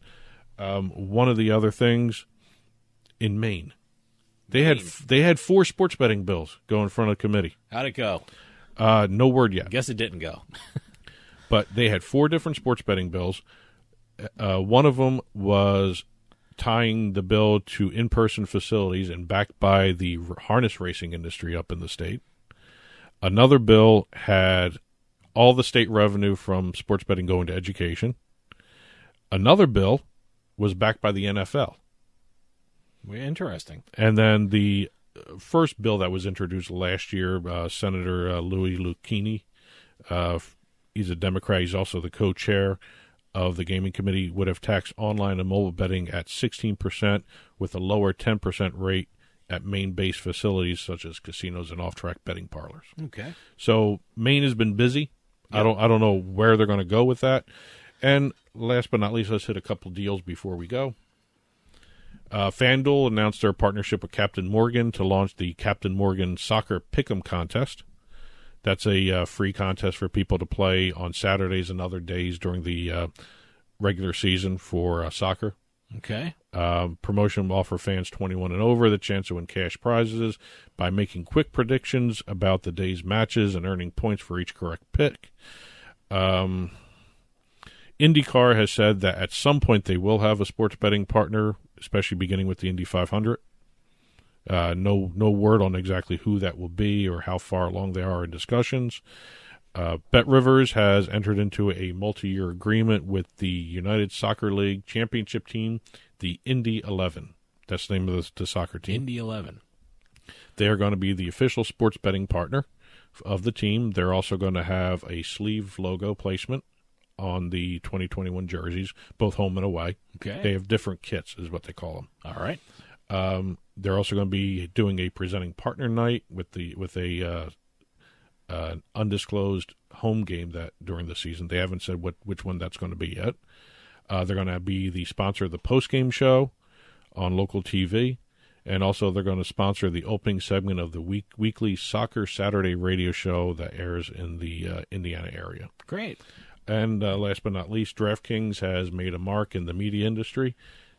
One of the other things in Maine, they had 4 sports betting bills go in front of the committee. How'd it go? No word yet. Guess it didn't go. But they had 4 different sports betting bills. One of them was tying the bill to in-person facilities and backed by the harness racing industry up in the state. Another bill had all the state revenue from sports betting going to education. Another bill was backed by the NFL. Interesting. And then the first bill that was introduced last year. Senator Louis Lucchini, he's a Democrat. He's also the co-chair of the gaming committee, would have taxed online and mobile betting at 16% with a lower 10% rate at Maine-based facilities such as casinos and off-track betting parlors. Okay. So Maine has been busy. Yep. I don't know where they're going to go with that. And last but not least, let's hit a couple deals before we go. FanDuel announced their partnership with Captain Morgan to launch the Captain Morgan Soccer Pick'em contest. That's a free contest for people to play on Saturdays and other days during the regular season for soccer. Okay. Promotion will offer fans 21 and over the chance to win cash prizes by making quick predictions about the day's matches and earning points for each correct pick. IndyCar has said that at some point they will have a sports betting partner, especially beginning with the Indy 500. No word on exactly who that will be or how far along they are in discussions. BetRivers has entered into a multi-year agreement with the United Soccer League championship team, the Indy 11. That's the name of the soccer team. Indy 11. They are going to be the official sports betting partner of the team. They're also going to have a sleeve logo placement on the 2021 jerseys, both home and away. Okay. They have different kits, is what they call them. All right. They're also going to be doing a presenting partner night with a undisclosed home game that during the season. They haven't said which one that's going to be yet. They're going to be the sponsor of the post-game show on local TV, and also they're going to sponsor the opening segment of the weekly Soccer Saturday radio show that airs in the Indiana area. Great. And last but not least, DraftKings has made a mark in the media industry.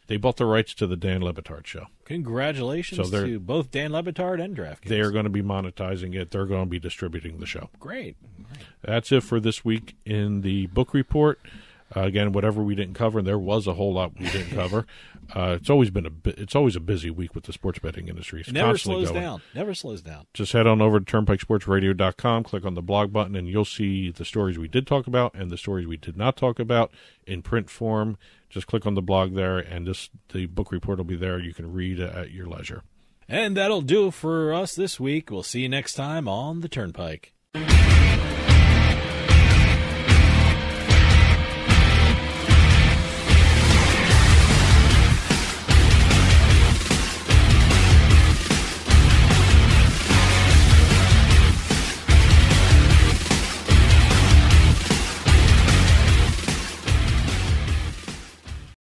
They bought the rights to the Dan Le Batard show. Congratulations to both Dan Le Batard and DraftKings. They are going to be monetizing it. They're going to be distributing the show. Great. That's it for this week in the book report. Again, whatever we didn't cover, and there was a whole lot we didn't cover. It's always a busy week with the sports betting industry. It's Never slows down. Never slows down. Just head on over to turnpikesportsradio.com, click on the blog button, and you'll see the stories we did talk about and the stories we did not talk about in print form. Just click on the blog there, and the book report will be there. You can read at your leisure. And that'll do it for us this week. We'll see you next time on the Turnpike.